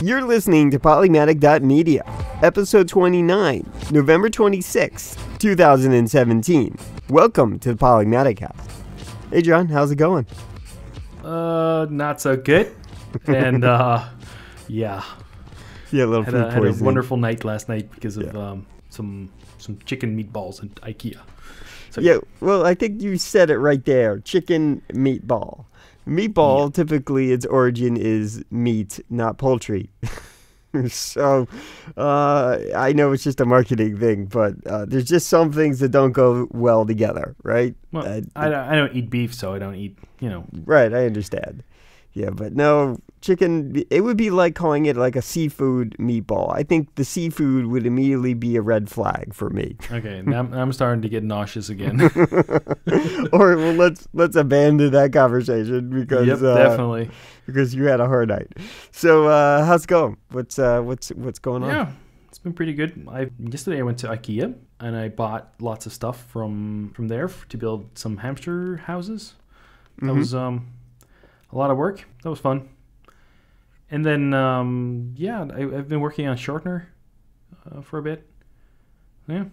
You're listening to Polymatic.media, episode 29, November 26, 2017. Welcome to the Polymaticast. Hey, John, how's it going? Not so good. And, yeah. Yeah, a little food Had a poisoning. wonderful night last night because of some chicken meatballs at IKEA. So, Yeah, well, I think you said it right there. Chicken meatball. Meatball, typically its origin is meat, not poultry. So, I know it's just a marketing thing, but there's just some things that don't go well together, right? Well, I don't eat beef, so I don't eat, Right, I understand. Yeah, but no, chicken, it would be like calling it like a seafood meatball. I think the seafood would immediately be a red flag for me. Okay, now I'm starting to get nauseous again. Or well, let's abandon that conversation because Yep, definitely. because you had a hard night. So how's it going? What's going on? Yeah, it's been pretty good. Yesterday I went to IKEA and I bought lots of stuff from there to build some hamster houses. That was a lot of work. That was fun. And then I've been working on shortener for a bit. Yeah.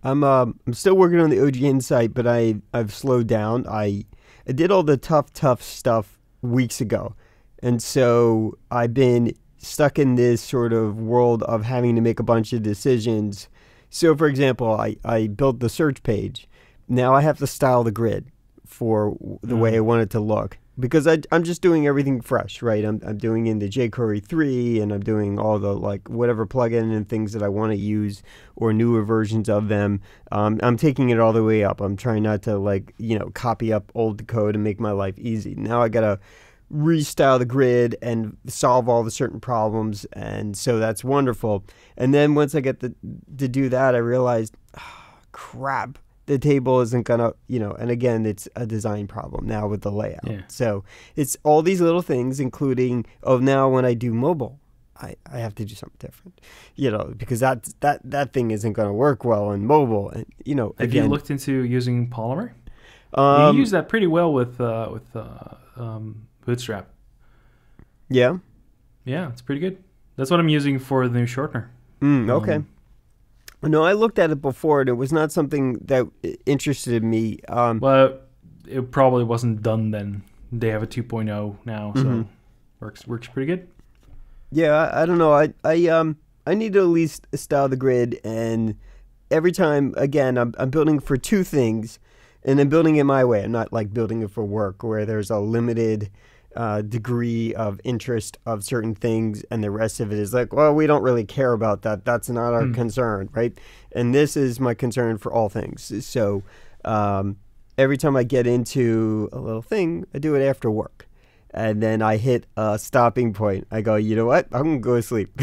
I'm still working on the OGN site, but I've slowed down. I did all the tough stuff weeks ago. And so I've been stuck in this sort of world of having to make a bunch of decisions. So for example, I built the search page. Now I have to style the grid for the way I want it to look. Because I'm just doing everything fresh, right? I'm doing in the jQuery 3 and I'm doing all the whatever plugin and things that I want to use or newer versions of them. I'm taking it all the way up. I'm trying not to copy up old code and make my life easy. Now I got to restyle the grid and solve all the certain problems, and so that's wonderful. And then once I get to do that, I realized, crap. The table isn't gonna, and again, it's a design problem now with the layout. Yeah. So it's all these little things, including, now when I do mobile, I have to do something different, because that thing isn't going to work well in mobile. And, Have you looked into using Polymer? You use that pretty well with Bootstrap. Yeah. Yeah, it's pretty good. That's what I'm using for the new shortener. Okay. No, I looked at it before, and it was not something that interested me. Well, it probably wasn't done then. They have a 2.0 now, so works pretty good. Yeah, I don't know. I need to at least style the grid, and every time, again, I'm building for two things, and I'm building it my way. I'm not building it for work, where there's a limited degree of interest of certain things, and the rest of it is well, we don't really care about that. That's not our concern, right? And this is my concern for all things. So every time I get into a little thing, I do it after work. And then I hit a stopping point. I go, you know what? I'm going to go to sleep.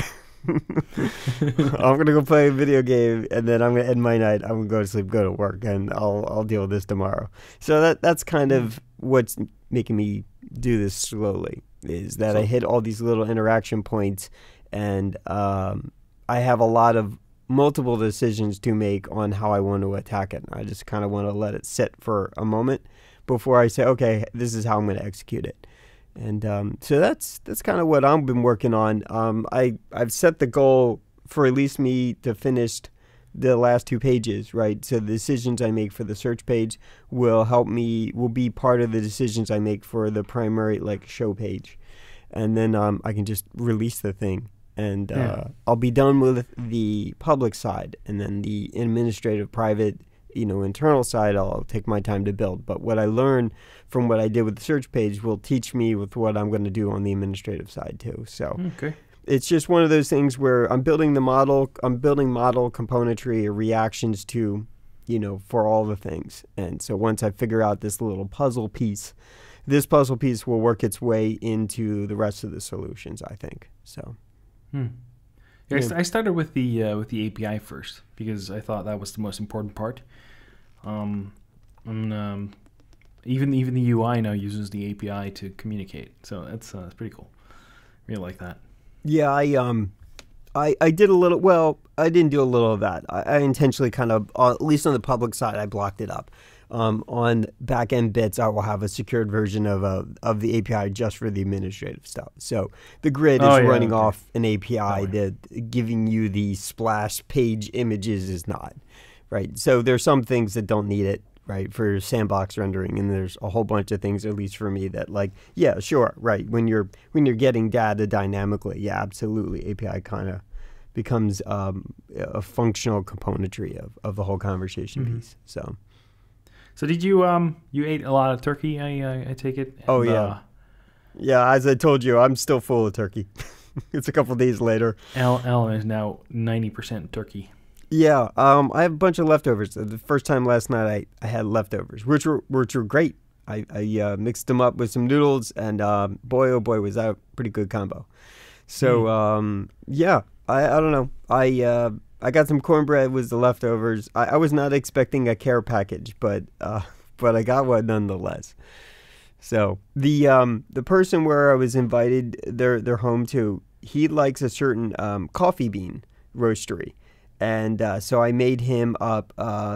I'm going to go play a video game, and then I'm going to end my night. I'm going to go to sleep, go to work, and I'll deal with this tomorrow. So that's kind of what's making me do this slowly, is that I hit all these little interaction points, and I have a lot of multiple decisions to make on how I want to attack it. I just kind of want to let it sit for a moment before I say, okay, this is how I'm going to execute it. And so that's kind of what I've been working on. I've set the goal for at least me to finish the last 2 pages, right? So the decisions I make for the search page will be part of the decisions I make for the primary show page. And then I can just release the thing, and I'll be done with the public side, and then the administrative private internal side I'll take my time to build. But what I learned from what I did with the search page will teach me with what I'm going to do on the administrative side too. So it's just one of those things where I'm building model componentry or reactions to, for all the things. And so once I figure out this little puzzle piece, this puzzle piece will work its way into the rest of the solutions, I think. So. Yeah, I started with the API first because I thought that was the most important part. Even the UI now uses the API to communicate, so that's pretty cool. Really like that. Yeah, I did a little. Well, I didn't do a little of that. I intentionally kind of, at least on the public side, I blocked it up. on back-end bits, I will have a secured version of the API just for the administrative stuff. So the grid is running off an API that giving you the splash page images is not, right? So there's some things that don't need it, right, for sandbox rendering, and there's a whole bunch of things, at least for me, that like, yeah, sure, right, when you're getting data dynamically, yeah, absolutely, API kind of becomes a functional componentry of the whole conversation piece. So did you you ate a lot of turkey? I take it. Oh yeah, yeah. As I told you, I'm still full of turkey. It's a couple days later. Ellen is now 90% turkey. Yeah, I have a bunch of leftovers. The first time last night I had leftovers, which were great. I mixed them up with some noodles, and boy, oh boy, was that a pretty good combo. So yeah, I don't know. I got some cornbread with the leftovers. I was not expecting a care package, but I got one nonetheless. So the person where I was invited their home to, he likes a certain coffee bean roastery. And so I made him up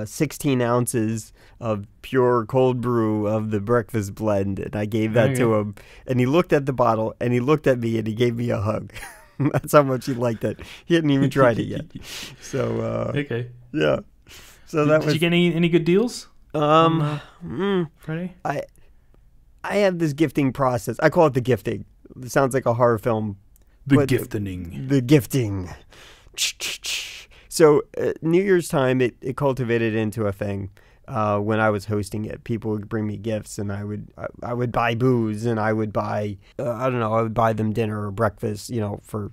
16 ounces of pure cold brew of the breakfast blend, and I gave that to him. And he looked at the bottle, and he looked at me, and he gave me a hug. That's how much he liked it. He hadn't even tried it yet. So yeah. So did you get any good deals? Friday. I have this gifting process. I call it the gifting. It sounds like a horror film. The gifting. The gifting. So New Year's time, it cultivated into a thing. When I was hosting it, people would bring me gifts, and I would buy booze, and I would buy I would buy them dinner or breakfast, for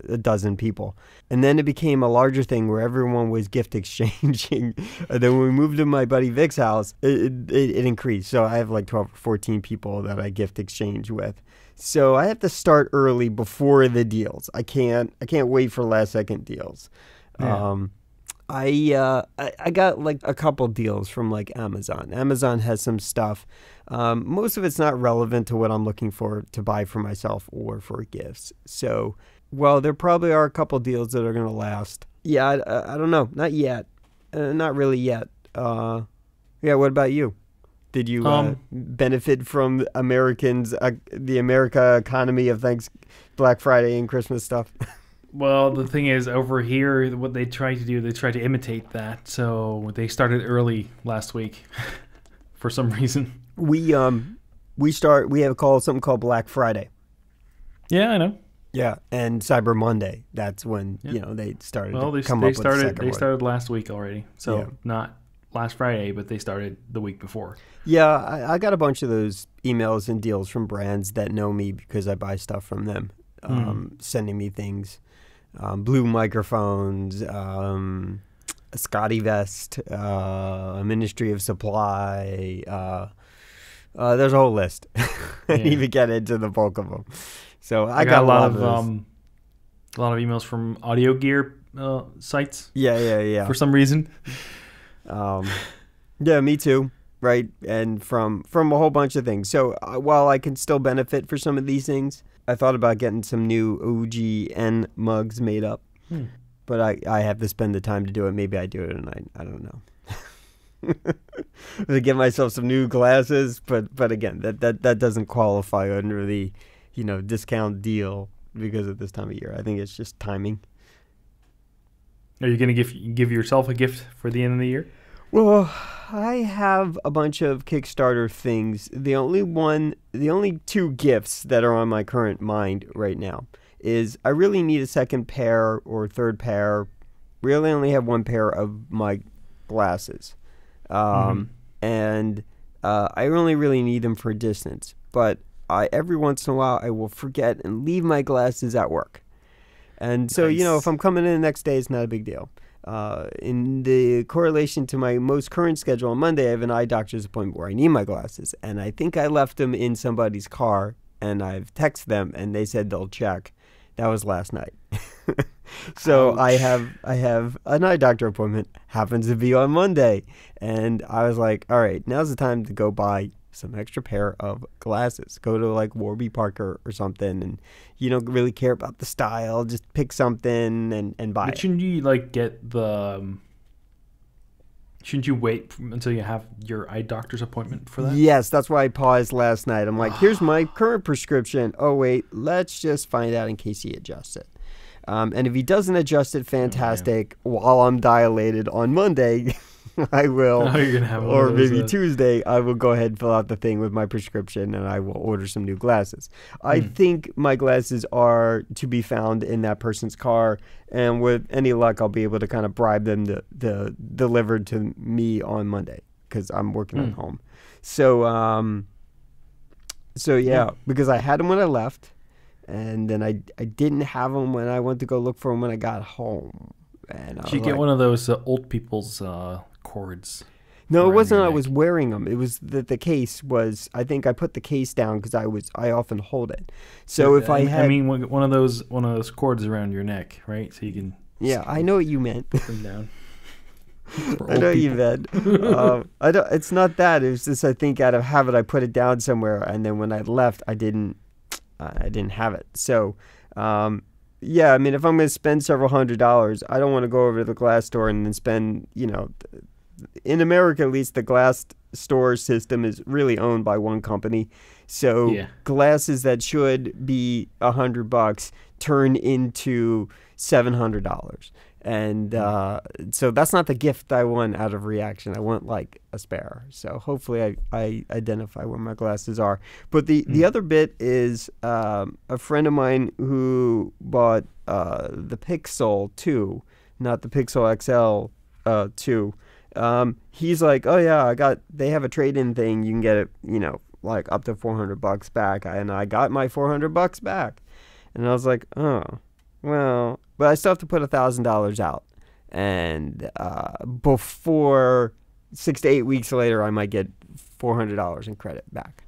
a dozen people. And then it became a larger thing where everyone was gift exchanging. And then when we moved to my buddy Vic's house, it increased. So I have like 12 or 14 people that I gift exchange with. So I have to start early before the deals. I can't wait for last second deals. Yeah. I got like a couple deals from like Amazon. Amazon has some stuff. Most of it's not relevant to what I'm looking for to buy for myself or for gifts. So, well, there probably are a couple deals that are going to last. Yeah, I don't know. Not yet. Not really yet. Yeah, what about you? Did you benefit from the America economy of Black Friday and Christmas stuff? Well, the thing is, over here, what they try to do, they try to imitate that. So they started early last week for some reason. We have something called Black Friday. Yeah, I know. Yeah, and Cyber Monday. That's when they started. Well, they started last week already. So not last Friday, but they started the week before. Yeah, I got a bunch of those emails and deals from brands that know me because I buy stuff from them, sending me things. Blue microphones, a Scotty vest, a Ministry of Supply. There's a whole list. I didn't even get into the bulk of them. So I got a lot of emails from audio gear sites. Yeah. For some reason. Yeah, me too. Right, and from a whole bunch of things. So while I can still benefit for some of these things, I thought about getting some new OGN mugs made up, but I have to spend the time to do it. Maybe I do it tonight. I don't know. To get myself some new glasses, but again, that doesn't qualify under the discount deal because of this time of year. I think it's just timing. Are you going to give yourself a gift for the end of the year? Well, I have a bunch of Kickstarter things. The only two gifts that are on my current mind right now is I really need a second pair or third pair. Really only have one pair of my glasses. And I only really need them for distance. But every once in a while I will forget and leave my glasses at work. And so, if I'm coming in the next day, it's not a big deal. In the correlation to my most current schedule on Monday, I have an eye doctor's appointment where I need my glasses. And I think I left them in somebody's car, and I've texted them, and they said they'll check. That was last night. So I have an eye doctor appointment, happens to be on Monday. And I was like, all right, now's the time to go buy some extra pair of glasses. Go to like Warby Parker or something, and you don't really care about the style. Just pick something and buy it. Shouldn't you like get the Shouldn't you wait until you have your eye doctor's appointment for that? Yes, that's why I paused last night. I'm like, here's my current prescription. Oh, wait, let's just find out in case he adjusts it. And if he doesn't adjust it, fantastic. While I'm dilated on Monday, I will, you're gonna have or maybe Tuesday, I will go ahead and fill out the thing with my prescription, and I will order some new glasses. I think my glasses are to be found in that person's car, and with any luck, I'll be able to kind of bribe them to delivered to me on Monday because I'm working at home. So, because I had them when I left. And then I didn't have them when I went to go look for them when I got home. And Did you get one of those old people's cords? No, it wasn't. I was wearing them. It was the case was. I think I put the case down because I often hold it. So if I had, one of those cords around your neck, right? So you can. Yeah, I know what you meant. Put them down. I know what you meant. I don't. It's not that. It was just I think out of habit I put it down somewhere, and then when I left, I didn't have it. So, if I'm going to spend several $100s, I don't want to go over to the glass store and then spend, in America at least, the glass store system is really owned by one company. So glasses that should be $100 turn into $700. And so that's not the gift I want out of Reaction. I want like a spare. So hopefully I identify where my glasses are. But the other bit is a friend of mine who bought the Pixel 2, not the Pixel XL 2. He's like, oh yeah, they have a trade-in thing. You can get it, like up to $400 back. And I got my $400 back. And I was like, oh, well, but I still have to put $1,000 out. And before 6 to 8 weeks later, I might get $400 in credit back.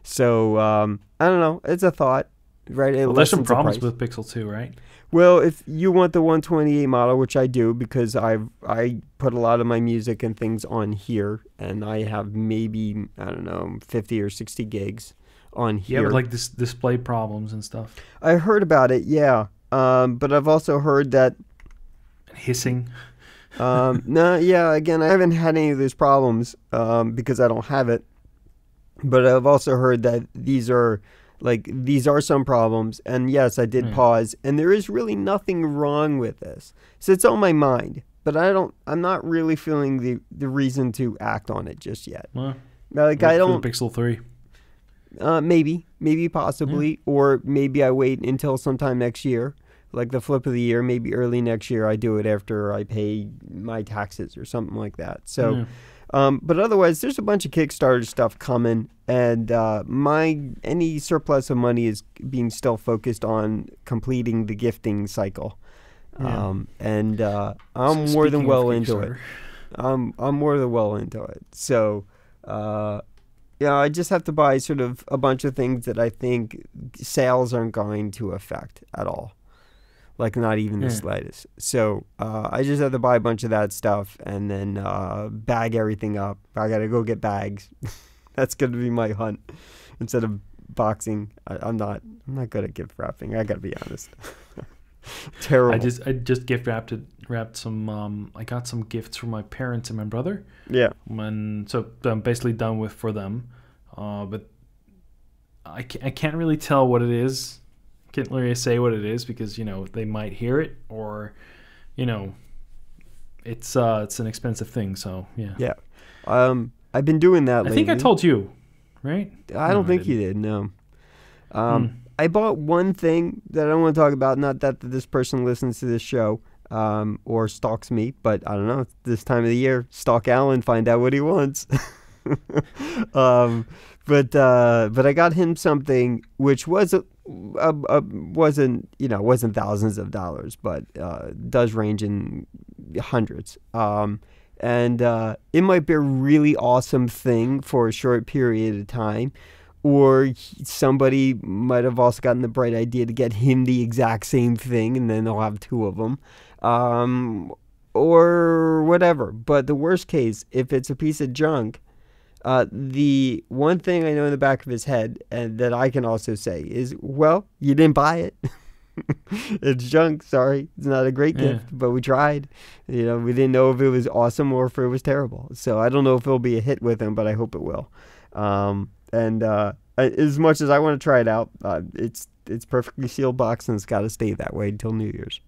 So I don't know. It's a thought, right? Well, there's some problems with Pixel 2, right? Well, if you want the 128 model, which I do because I put a lot of my music and things on here, and I have maybe, 50 or 60 gigs on here. Yeah, but like display problems and stuff. I heard about it, yeah. But I've also heard that hissing. Again, I haven't had any of those problems because I don't have it. But I've also heard that these are some problems. And yes, I did pause. And there is really nothing wrong with this. So it's on my mind. But I'm not really feeling the reason to act on it just yet. Well, I don't. For the Pixel 3. Maybe possibly, or maybe I wait until sometime next year, like the flip of the year, maybe early next year. I do it after I pay my taxes or something like that. So, but otherwise, there's a bunch of Kickstarter stuff coming, and any surplus of money is being still focused on completing the gifting cycle. I'm more than well into it. I'm more than well into it. So. I just have to buy sort of a bunch of things that I think sales aren't going to affect at all. Like not even the slightest. So I just have to buy a bunch of that stuff and then bag everything up. I got to go get bags. That's going to be my hunt instead of boxing. I'm not good at gift wrapping. I got to be honest. Terrible. I just gift wrapped some. I got some gifts from my parents and my brother. Yeah. So I'm basically done with for them, but I can't really tell what it is. Can't really say what it is because they might hear it or, it's an expensive thing. So yeah. Yeah. I've been doing that lately. I think I told you, right? I don't think you did. No. I bought one thing that I don't want to talk about. Not that this person listens to this show or stalks me, but I don't know. It's this time of the year, stalk Alan, find out what he wants. But I got him something which wasn't thousands of dollars, but does range in hundreds. And it might be a really awesome thing for a short period of time. Or somebody might have also gotten the bright idea to get him the exact same thing, and then they'll have two of them, or whatever. But the worst case, if it's a piece of junk, the one thing I know in the back of his head, and that I can also say, is, well, you didn't buy it. It's junk. Sorry, it's not a great Yeah. gift, but we tried. We didn't know if it was awesome or if it was terrible. So I don't know if it'll be a hit with him, but I hope it will. And as much as I want to try it out, it's perfectly sealed box and it's got to stay that way until New Year's.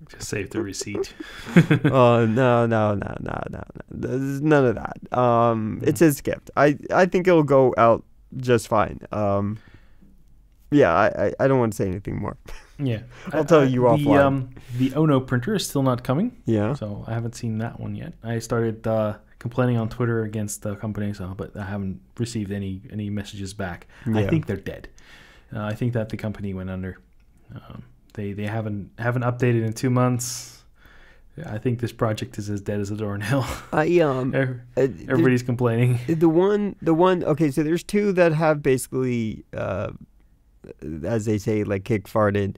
Just save the receipt. Oh no. There's none of that. It's his gift. I think it'll go out just fine. Yeah, I don't want to say anything more. Yeah. I'll tell you offline. The Ono printer is still not coming. Yeah. So I haven't seen that one yet. I started complaining on Twitter against the company, but I haven't received any messages back. Yeah. I think they're dead. I think that the company went under. They haven't updated in 2 months. I think this project is as dead as a doornail. Everybody's complaining. The one. Okay, so there's two that have basically, as they say, like kick farted.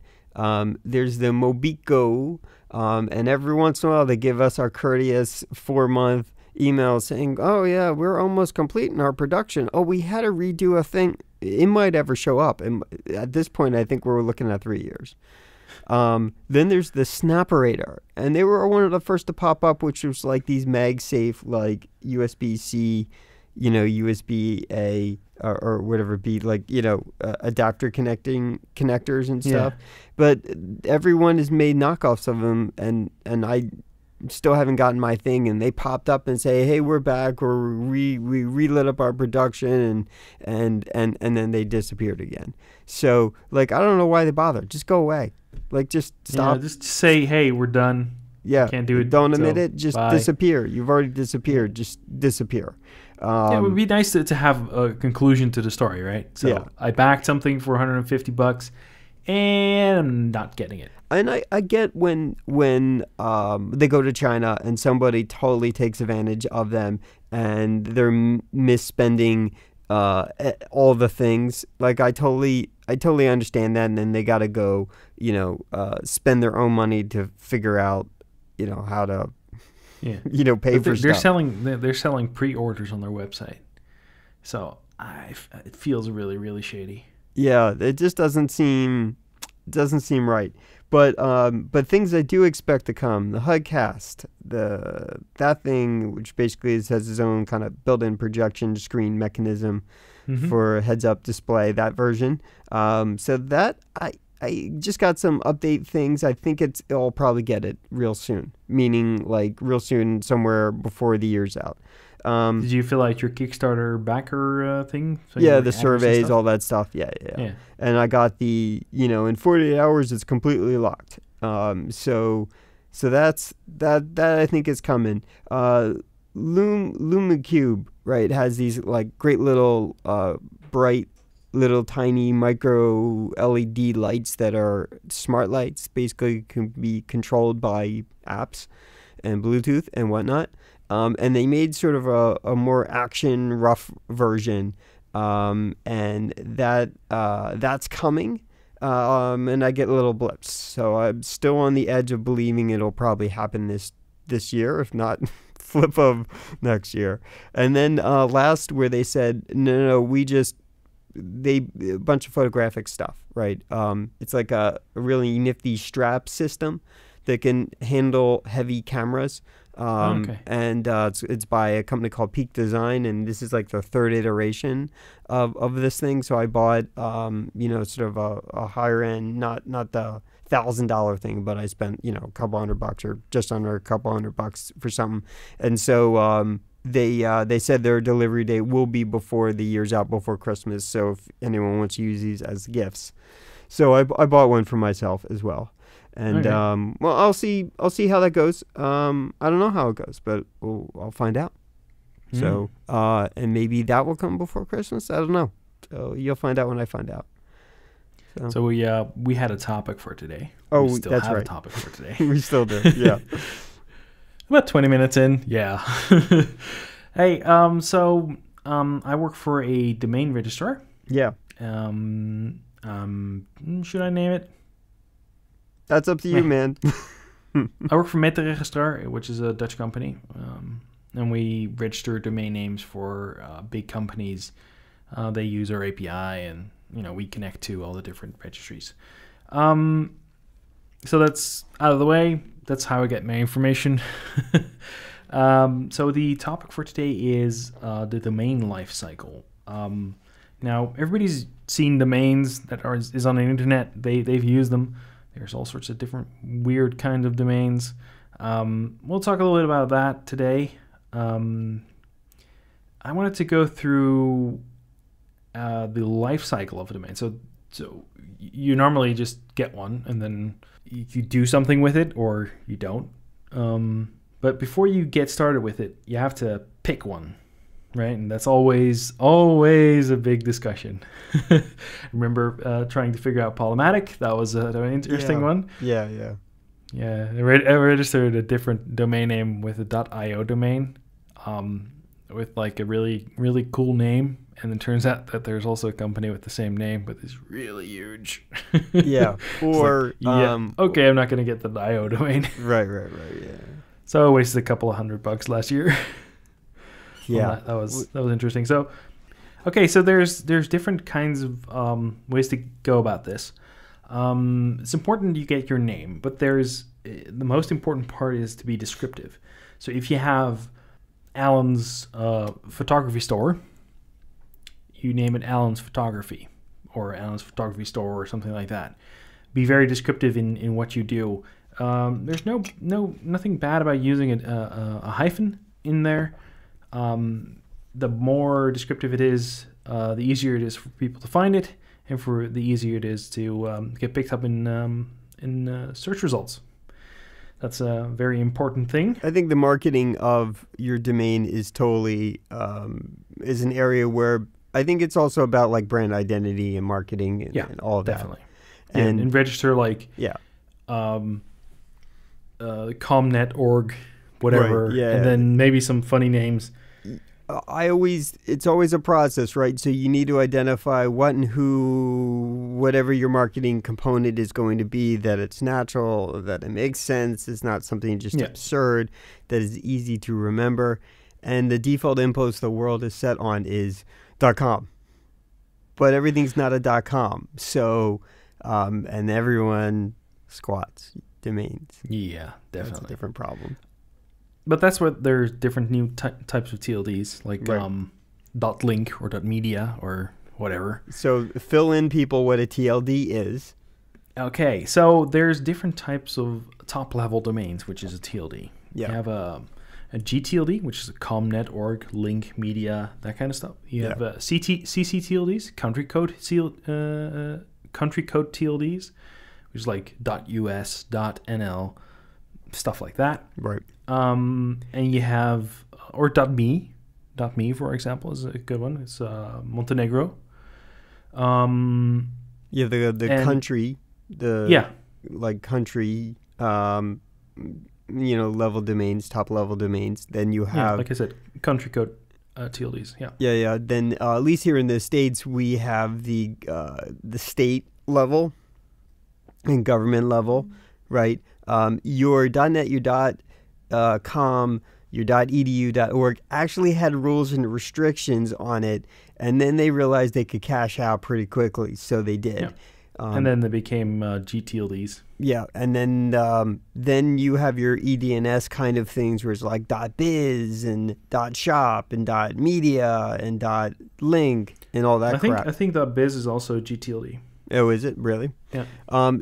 There's the Mobico, and every once in a while they give us our courteous 4-month email saying, "Oh yeah, we're almost complete in our production. Oh, we had to redo a thing." It might ever show up, and at this point, I think we're looking at 3 years. Then there's the Snapperator, and they were one of the first to pop up, which was like these MagSafe, like USB-C, USB-A, or whatever it be, like, adapter connectors and stuff. Yeah. But everyone has made knockoffs of them, and I still haven't gotten my thing, and they popped up and say, "Hey, we're back," or we relit up our production, and then they disappeared again. So, like, I don't know why they bother. Just go away. Like, just stop. Yeah, just say, "Hey, we're done." Yeah, Can't do it. Don't admit so it. Just bye. disappear. You've already disappeared. Just disappear. Yeah, it would be nice to have a conclusion to the story, right? So Yeah. I backed something for $150, and I'm not getting it. And I get when they go to China and somebody totally takes advantage of them and they're misspending all the things. Like, I totally understand that, and then they got to go, spend their own money to figure out, how to, Yeah. pay But for they're stuff. they're selling pre-orders on their website, so it feels really, really shady. Yeah, it just doesn't seem right. But things I do expect to come: the HUDcast, that thing which basically has its own kind of built-in projection screen mechanism for heads-up display. That version. So that I just got some update things. I think I'll probably get it real soon. Meaning, like, real soon, somewhere before the year's out. Did you fill out your Kickstarter backer thing? So Yeah, your the address and surveys, stuff? all that stuff. Yeah. Yeah. And I got the, in 48 hours, it's completely locked. So that's that I think is coming. LumaCube, right, has these like great little bright little tiny micro LED lights that are smart lights, basically can be controlled by apps and Bluetooth and whatnot. And they made sort of a more action rough version, and that's coming. And I get little blips, so I'm still on the edge of believing it'll probably happen this year, if not flip of next year. And then last, where they said no, a bunch of photographic stuff, right? It's like a really nifty strap system that can handle heavy cameras. Okay. And it's by a company called Peak Design, and this is like the third iteration of this thing. So I bought sort of a higher end, not the $1,000 thing, but I spent a couple $100 or just under a couple $100 for something. And so they said their delivery date will be before the year's out, before Christmas. So if anyone wants to use these as gifts, so I bought one for myself as well. And Okay. well, I'll see how that goes. I don't know how it goes, but I'll find out. So and maybe that will come before Christmas. I don't know. So you'll find out when I find out. So we had a topic for today. Oh, we still that's have right. a topic for today. We still do. Yeah. About 20 minutes in. Yeah. Hey, so I work for a domain registrar. Yeah. Should I name it? That's up to you, man. I work for Registrar, which is a Dutch company, and we register domain names for big companies. They use our API, and we connect to all the different registries. So that's out of the way. That's how I get my information. So the topic for today is the domain lifecycle. Now, everybody's seen domains that is on the internet. They've used them. There's all sorts of different weird kinds of domains. We'll talk a little bit about that today. I wanted to go through the life cycle of a domain. So you normally just get one, and then you do something with it, or you don't. But before you get started with it, you have to pick one, right? And that's always a big discussion. Remember trying to figure out Polymatic? That was an interesting one. Yeah. I registered a different domain name with a .io domain, with like a really, really cool name. And it turns out that there's also a company with the same name, but it's really huge. Yeah. Or, okay, I'm not going to get the .io domain. Right, yeah. So I wasted a couple of $100 last year. Yeah. That was interesting. So, okay, so there's different kinds of ways to go about this. It's important you get your name, but the most important part is to be descriptive. So if you have Alan's photography store, you name it Alan's Photography or Alan's Photography Store or something like that. Be very descriptive in what you do. There's nothing bad about using a hyphen in there. The more descriptive it is, the easier it is for people to find it, and for the easier it is to get picked up in search results. That's a very important thing. I think the marketing of your domain is totally is an area where I think it's also about like brand identity and marketing and all of definitely. that. And register like comnet.org, whatever, right, and then maybe some funny names. It's always a process, right? So you need to identify what and who, whatever your marketing component is going to be, that it's natural, that it makes sense, it's not something just absurd, that is easy to remember. And the default impulse the world is set on is .com. But everything's not a .com. So, and everyone squats domains. Yeah, definitely. That's a different problem. But that's where there's different new types of TLDs, like .link or .media or whatever. So fill in people what a TLD is. Okay, so there's different types of top-level domains, which is a TLD. Yeah. You have a GTLD, which is a comnet.org, link, media, that kind of stuff. You have CC-TLDs, country code TLDs, which is like .us, .nl, stuff like that. Right. And you have, or .me, for example, is a good one. It's Montenegro. You have the country, like country, level domains, top level domains. Then you have, like I said, country code TLDs. Yeah. Then at least here in the States, we have the state level and government level, right? Your .net, your .com, your .edu, .org actually had rules and restrictions on it, and then they realized they could cash out pretty quickly, so they did. Yeah. And then they became GTLDs. Yeah, and then you have your EDNS kind of things where it's like .biz and .shop and .media and .link and all that crap. I think .biz is also GTLD. Oh, is it really? Yeah.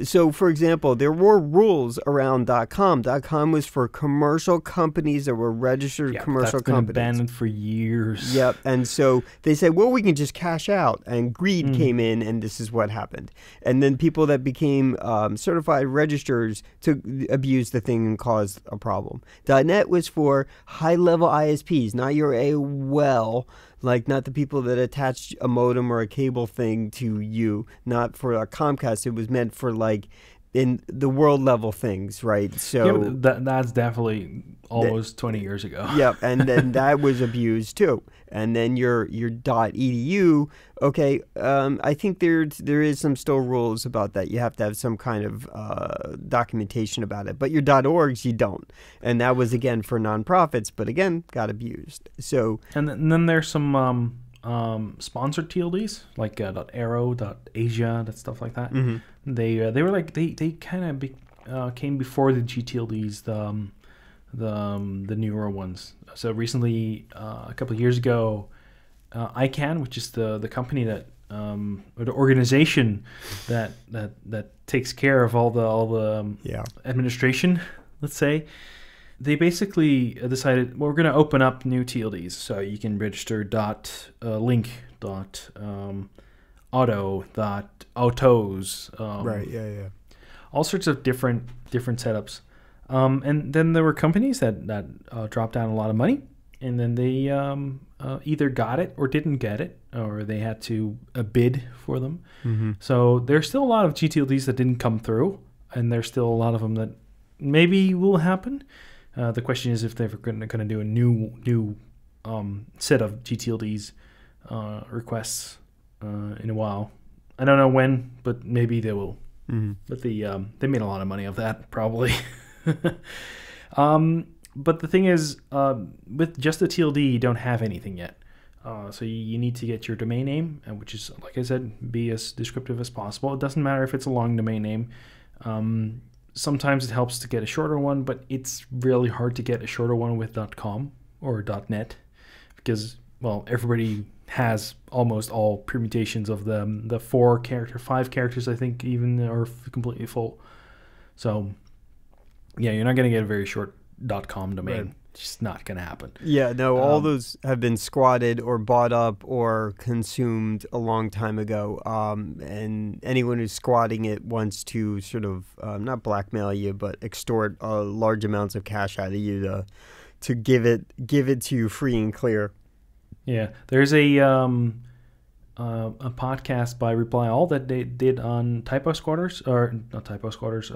So, for example, there were rules around .com. .com was for commercial companies that were registered commercial companies. That's been abandoned for years. Yep. And so they said, well, we can just cash out. And greed came in, and this is what happened. And then people that became certified registrars abused the thing and caused a problem. .net was for high-level ISPs, not your AOL. Like, not the people that attached a modem or a cable thing to you. Not for a Comcast. It was meant for, like, in the world level things, right? So but that's definitely almost 20 years ago. Yep, and then that was abused too. And then your .edu, okay, I think there is some still rules about that. You have to have some kind of documentation about it. But your .orgs, you don't. And that was, again, for nonprofits, but again, got abused. So and then there's some sponsored TLDs like .arrow, .asia, that stuff like that. Mm-hmm. They were like they kind of came before the GTLDs, the newer ones. So recently, a couple of years ago, ICANN, which is the company that or the organization that takes care of all the administration, let's say, they basically decided, well, we're going to open up new TLDs, so you can register .link, .auto, .autos, Right. Yeah. all sorts of different setups. And then there were companies that dropped down a lot of money, and then they either got it or didn't get it, or they had to bid for them. Mm-hmm. So there's still a lot of GTLDs that didn't come through, and there's still a lot of them that maybe will happen. The question is if they're going to do a new set of GTLDs requests in a while. I don't know when, but maybe they will. Mm-hmm. But they made a lot of money off that, probably. But the thing is, with just the TLD, you don't have anything yet. So you need to get your domain name, which is, like I said, be as descriptive as possible. It doesn't matter if it's a long domain name. Sometimes it helps to get a shorter one, but it's really hard to get a shorter one with .com or .net because, well, everybody has almost all permutations of the 4-character, 5 characters, I think, even are completely full. So, yeah, you're not going to get a very short .com domain. Right. It's just not going to happen. Yeah, no, all those have been squatted or bought up or consumed a long time ago. And anyone who's squatting it wants to sort of not blackmail you, but extort large amounts of cash out of you to give it to you free and clear. Yeah, there's a podcast by Reply All that they did on typo squatters, or not typo squatters.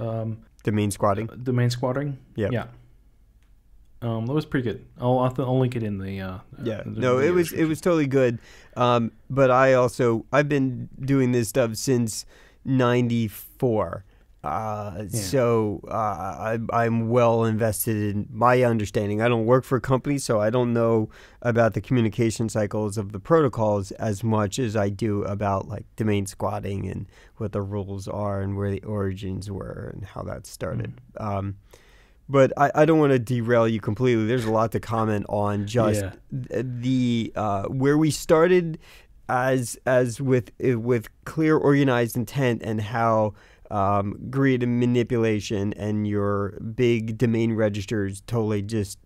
Domain squatting. Domain squatting. Yep. Yeah. That was pretty good. I'll link it in the. It was totally good. But I've been doing this stuff since '94. So I'm well invested in my understanding. I don't work for a company, so I don't know about the communication cycles of the protocols as much as I do about like domain squatting and what the rules are and where the origins were and how that started. But I don't want to derail you completely. There's a lot to comment on just the where we started as with clear organized intent and how greed and manipulation and your big domain registers totally just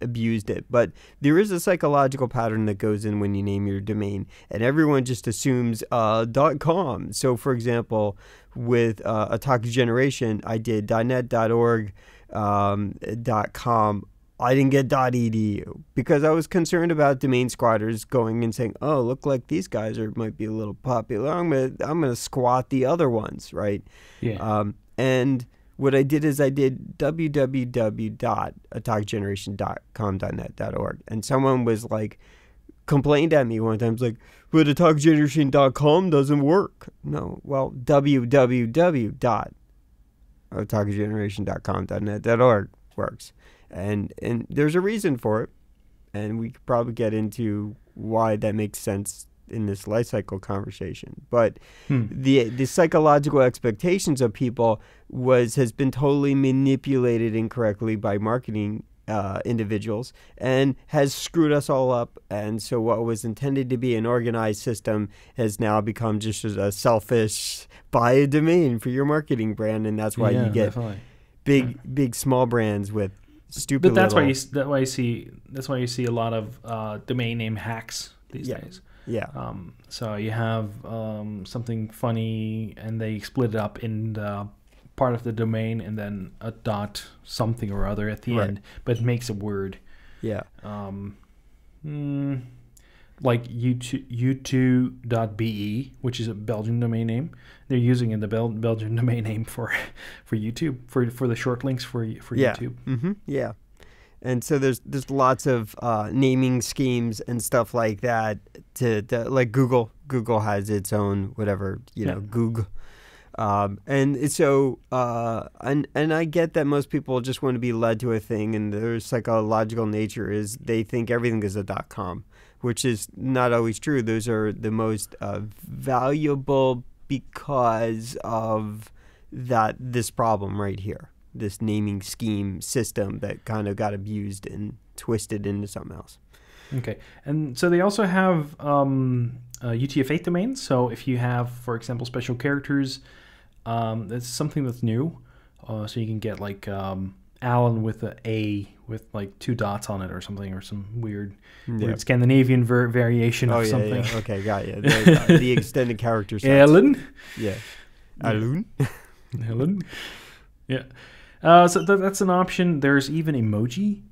abused it. But there is a psychological pattern that goes in when you name your domain, and everyone just assumes .com. So, for example, with Auth Generation, I did .net.org, .com. I didn't get .edu because I was concerned about domain squatters going and saying, "Oh, look like these guys might be a little popular. I'm gonna squat the other ones, right?" Yeah. And what I did is I did www.authgeneration.com.net.org, and someone was like complained at me one time. It's like, "But authgeneration.com doesn't work." No, well, www.authgeneration.com.net.org works. And there's a reason for it, and we could probably get into why that makes sense in this lifecycle conversation. But the psychological expectations of people has been totally manipulated incorrectly by marketing individuals and has screwed us all up. And so what was intended to be an organized system has now become just a selfish buy a domain for your marketing brand, and that's why you get big small brands with stupid. But that's why you see a lot of domain name hacks these days. Yeah. So you have something funny, and they split it up in the part of the domain, and then a dot something or other at the end, but it makes a word. Yeah. Like u2.be, which is a Belgian domain name. They're using the Belgian domain name for YouTube, for the short links for YouTube. Mm-hmm. Yeah. And so there's lots of naming schemes and stuff like that to like Google. Google has its own whatever, Google. And so, and I get that most people just want to be led to a thing, and their psychological nature is they think everything is a .com, which is not always true. Those are the most valuable because of this problem right here, this naming scheme system that kind of got abused and twisted into something else. Okay, and so they also have UTF-8 domains. So if you have, for example, special characters, that's something that's new. So you can get like Alan with an A with like 2 dots on it or something, or some weird Scandinavian variation of something. Yeah. Okay, got you. The extended character sets. Alan. Yeah. Alan. Alan. Yeah. So that's an option. There's even emoji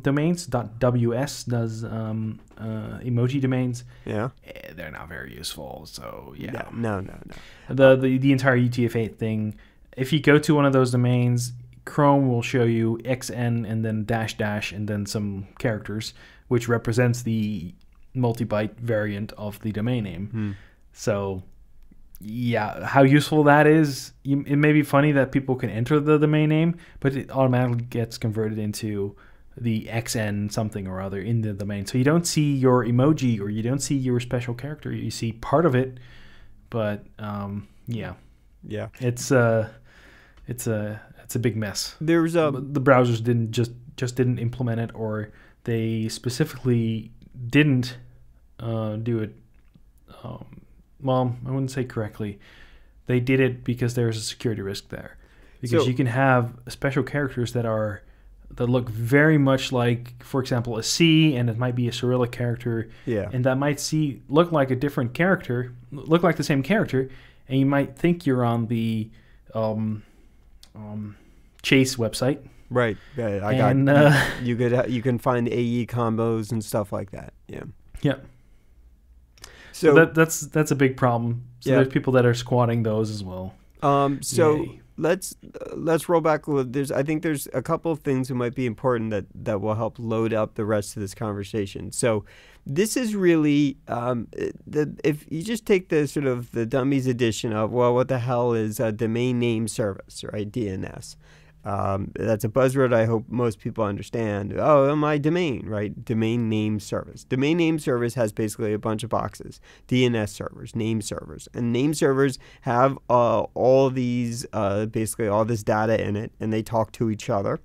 domains. .ws does emoji domains. Yeah. They're not very useful. So yeah. No. The entire UTF-8 thing. If you go to one of those domains, Chrome will show you XN and then -- and then some characters, which represents the multi-byte variant of the domain name. So yeah, how useful that is, it may be funny that people can enter the domain name, but it automatically gets converted into the XN something or other in the domain. So you don't see your emoji or you don't see your special character. You see part of it, but yeah, it's a big mess. There's the browsers didn't implement it, or they specifically didn't do it. Well, I wouldn't say correctly. They did it because there's a security risk there. Because you can have special characters that look very much like, for example, a C, and it might be a Cyrillic character. Yeah. And that might look like a different character, look like the same character, and you might think you're on the Chase website. Right. You can find AE combos and stuff like that. Yeah. Yeah. So that's a big problem. So there's people that are squatting those as well. Let's roll back a little. I think there's a couple of things that might be important that will help load up the rest of this conversation. So this is really if you just take the sort of the dummies edition of, well, what the hell is a domain name service, right? DNS. That's a buzzword I hope most people understand. Oh, my domain, right? Domain name service. Domain name service has basically a bunch of boxes. DNS servers, name servers. And name servers have all these, basically all this data in it, and they talk to each other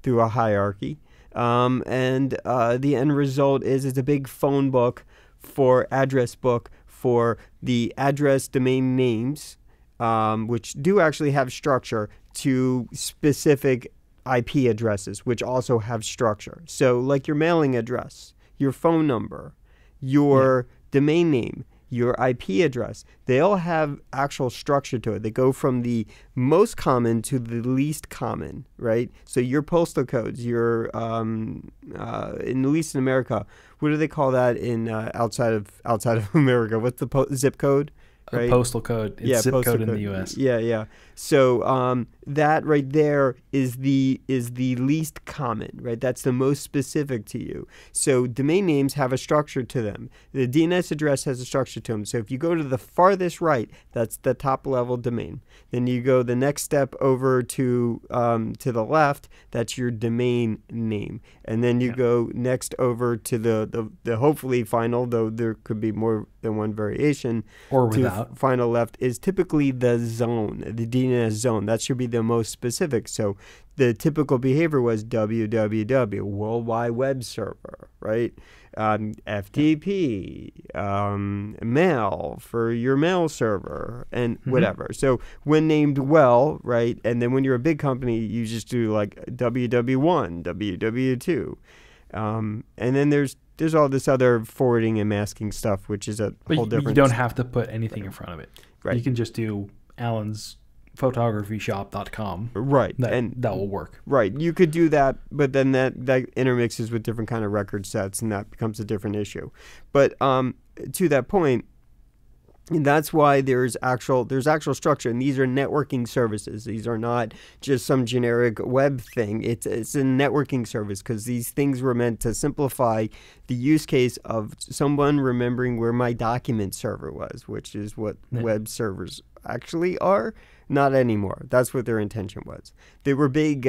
through a hierarchy. And the end result is it's a big phone book address book for the address domain names, which do actually have structure, to specific IP addresses, which also have structure. So like your mailing address, your phone number, your domain name, your IP address, they all have actual structure to it. They go from the most common to the least common, right? So your postal codes, your at least in America, what do they call that in outside of America? What's the zip code? Right? A postal code. It's zip code in the U.S. Yeah. So that right there is the least common, right? That's the most specific to you. So domain names have a structure to them. The DNS address has a structure to them. So if you go to the farthest right, that's the top level domain. Then you go the next step over to the left, that's your domain name. And then you go next over to the hopefully final, though there could be more than one variation. Or without. Final left is typically the zone, the DNS zone. That should be the most specific. So the typical behavior was www, World Wide Web Server, right? FTP, mail for your mail server, and whatever. So when named well, right, and then when you're a big company, you just do like www1, www2. And then there's all this other forwarding and masking stuff, which is a whole different... You don't have to put anything in front of it. Right. You can just do allansphotographyshop.com. Right. And that will work. Right. You could do that, but then that intermixes with different kind of record sets, and that becomes a different issue. But to that point, that's why there's actual structure, and these are networking services. These are not just some generic web thing. It's a networking service, because these things were meant to simplify the use case of someone remembering where my document server was, which is what web servers actually are. Not anymore. That's what their intention was. They were big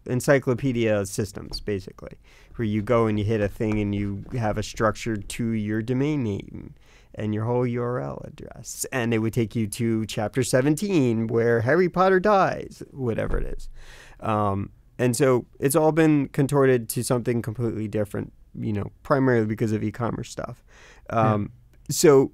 encyclopedia systems, basically, where you go and you hit a thing and you have a structure to your domain name and your whole URL address. And it would take you to chapter 17 where Harry Potter dies, whatever it is. And so it's all been contorted to something completely different, primarily because of e-commerce stuff. So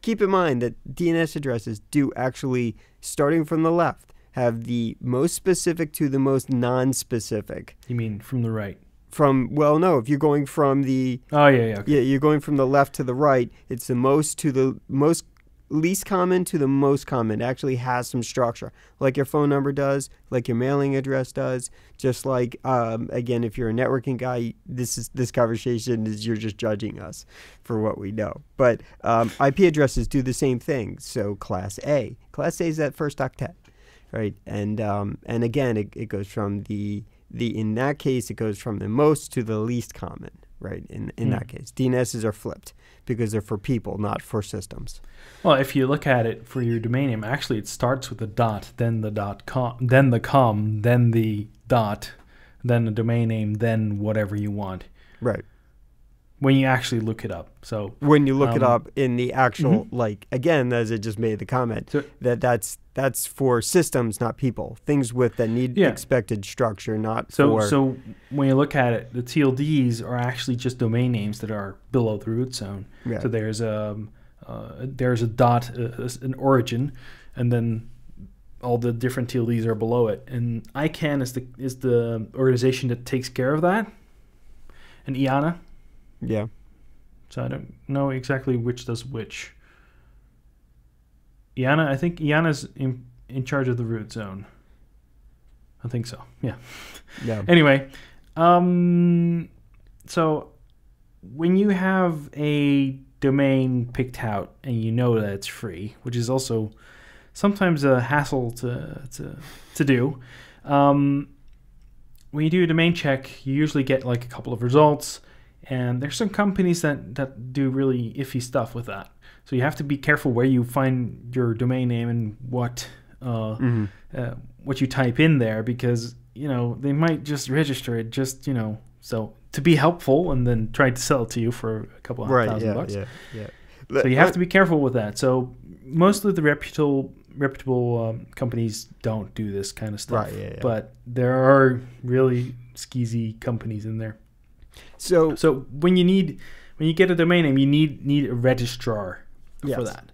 keep in mind that DNS addresses do actually, starting from the left, have the most specific to the most non-specific. You mean from the right? No, if you're going from the... Oh, yeah, okay. Yeah, you're going from the left to the right. It's the most to the most least common to the most common. It actually has some structure, like your phone number does, like your mailing address does. Just like, again, if you're a networking guy, this conversation is you're just judging us for what we know. But IP addresses do the same thing. So Class A is that first octet, right? And again, it goes from in that case, it goes from the most to the least common, right? In that case, DNSs are flipped because they're for people, not for systems. Well, if you look at it for your domain name, actually it starts with the dot, then the .com, then the com, then the dot, then the domain name, then whatever you want. Right. When you actually look it up. So when you look it up in the actual, again, as I just made the comment, so, that's for systems, not people. Things that need expected structure, not for... So when you look at it, the TLDs are actually just domain names that are below the root zone. Yeah. So there's a dot, an origin, and then all the different TLDs are below it. And ICANN is the organization that takes care of that. And IANA. Yeah. So I don't know exactly which does which. I think IANA's in charge of the root zone. I think so. Yeah. Yeah. Anyway, so when you have a domain picked out and you know that it's free, which is also sometimes a hassle to do, when you do a domain check, you usually get like a couple of results. And there's some companies that do really iffy stuff with that. So you have to be careful where you find your domain name and what you type in there, because they might just register it so to be helpful and then try to sell it to you for a couple of $1,000. Yeah. So you have to be careful with that. So most of the reputable companies don't do this kind of stuff. Right, yeah. But there are really skeezy companies in there. So when you get a domain name, you need a registrar for that.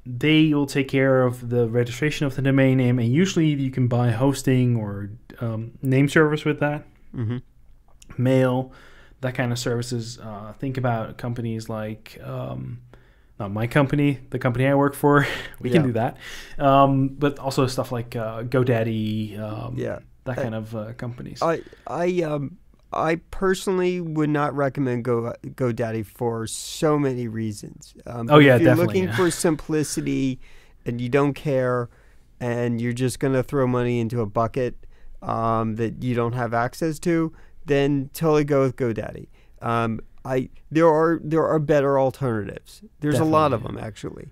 They will take care of the registration of the domain name, and usually you can buy hosting or name service with that, mail, that kind of services. Think about companies like not my company, the company I work for. We can do that, but also stuff like GoDaddy, that kind of companies. I personally would not recommend GoDaddy for so many reasons. If you're looking for simplicity and you don't care and you're just going to throw money into a bucket that you don't have access to, then totally go with GoDaddy. There are better alternatives. There's a lot of them, actually,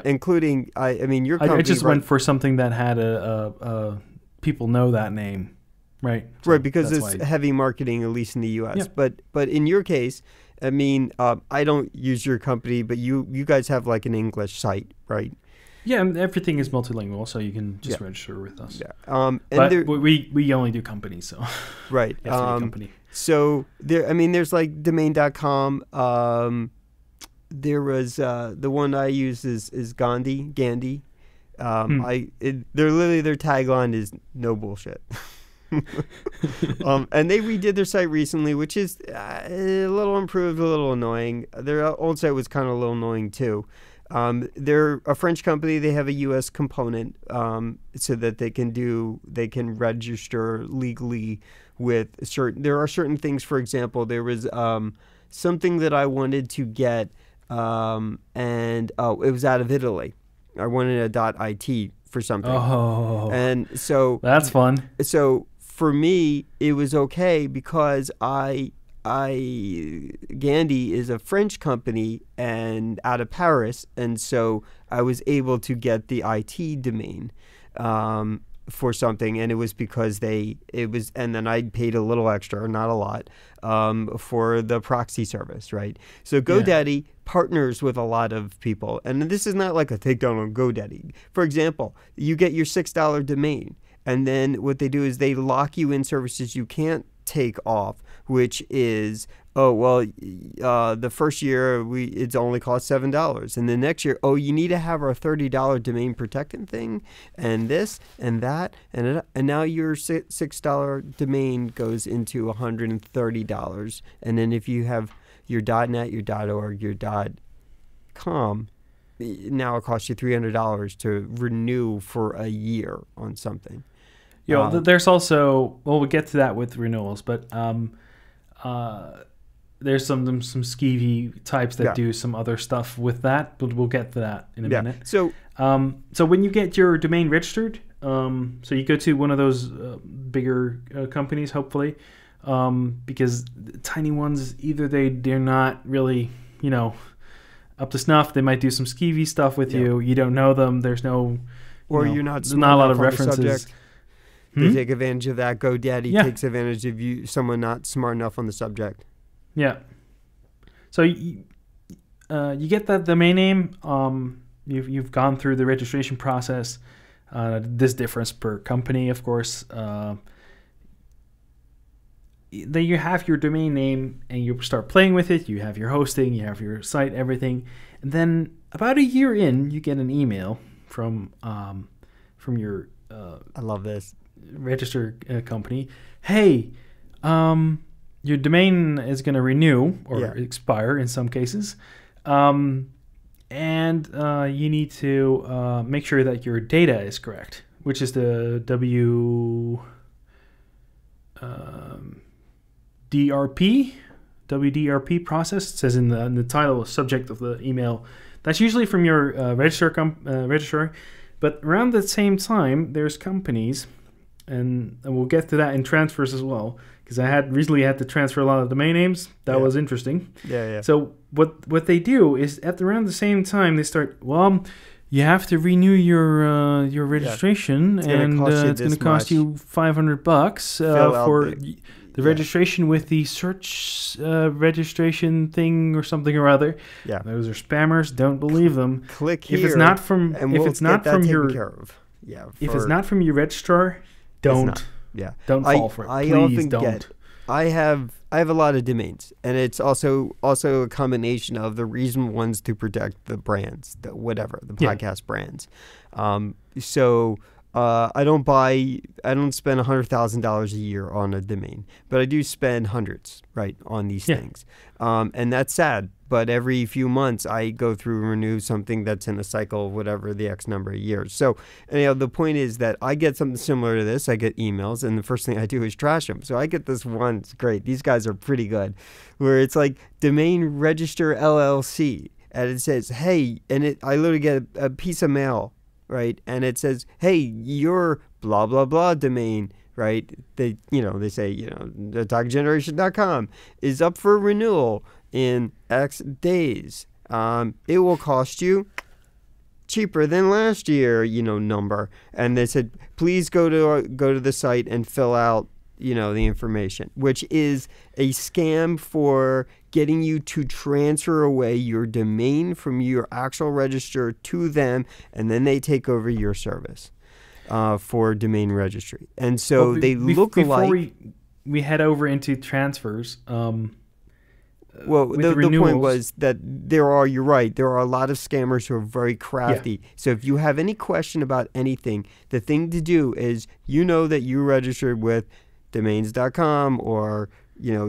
including, your company. I just went for something that had a people know that name. Right. So right, because it's heavy marketing, at least in the U.S. Yeah. But in your case, I don't use your company, but you guys have like an English site, right? Yeah, and everything is multilingual, so you can just register with us. Yeah. But we only do companies, so right. Company. So there's like domain.com. There was the one I use is Gandhi. Their tagline is no bullshit. And they redid their site recently, which is a little improved, a little annoying. Their old site was kind of a little annoying too. They're a French company. They have a U.S. component so that they can register legally with certain. There are certain things. For example, there was something that I wanted to get, and it was out of Italy. I wanted a .it for something. Oh, and so that's fun. So for me, it was okay because I Gandhi is a French company and out of Paris, and so I was able to get the IT domain for something, and it was because and then I paid a little extra, not a lot, for the proxy service, right? So GoDaddy partners with a lot of people, and this is not like a takedown on GoDaddy. For example, you get your $6 domain, and then what they do is they lock you in services you can't take off, which is, the first year it's only cost $7, and the next year, you need to have our $30 domain protectant thing, and this and that, and now your $6 domain goes into $130, and then if you have your .net, your .org, your .com, now it costs you $300 to renew for a year on something. There's also, we'll get to that with renewals, but there's some skeevy types that do some other stuff with that, but we'll get to that in a minute. So when you get your domain registered, so you go to one of those bigger companies, hopefully, because the tiny ones, either they're not really, up to snuff. They might do some skeevy stuff with you. You don't know them. There's no, you're not there's not a lot of references. They take advantage of that. GoDaddy takes advantage of someone not smart enough on the subject. Yeah. So you get that domain name. You've gone through the registration process. This differs per company, of course. Then you have your domain name, and you start playing with it. You have your hosting, you have your site, everything, and then about a year in, you get an email from your I love this register company. Hey, your domain is going to renew or expire in some cases, and you need to make sure that your data is correct, which is the WDRP process. It says in the title, subject of the email. That's usually from your registrar. But around the same time, there's companies, and we'll get to that in transfers as well, because I recently had to transfer a lot of domain names. That was interesting. Yeah. So what they do is at around the same time they start, you have to renew your registration, and it's going to cost you $500 for the registration with the search registration thing or something or other. Yeah, those are spammers. Don't believe them. Click here. If it's not from, if it's not from your registrar, don't fall for it. Please don't. I have a lot of domains, and it's also a combination of the reason ones to protect the brands, the podcast brands. I don't spend $100,000 a year on a domain, but I do spend hundreds, right, on these things. And that's sad. But every few months, I go through and renew something that's in a cycle of whatever the X number of years. So, the point is that I get something similar to this. I get emails, and the first thing I do is trash them. So I get this one. It's great. These guys are pretty good, where it's like Domain Register LLC, and it says, hey, and I literally get a piece of mail, right? And it says, hey, your blah, blah, blah domain, right? They say, the talkgeneration.com is up for renewal in X days. It will cost you cheaper than last year, number. And they said, please go to the site and fill out, the information, which is a scam for getting you to transfer away your domain from your actual register to them, and then they take over your service for domain registry. And so they look alike. Before we head over into transfers, the point was that you're right, there are a lot of scammers who are very crafty. Yeah. So if you have any question about anything, the thing to do is that you registered with domains.com or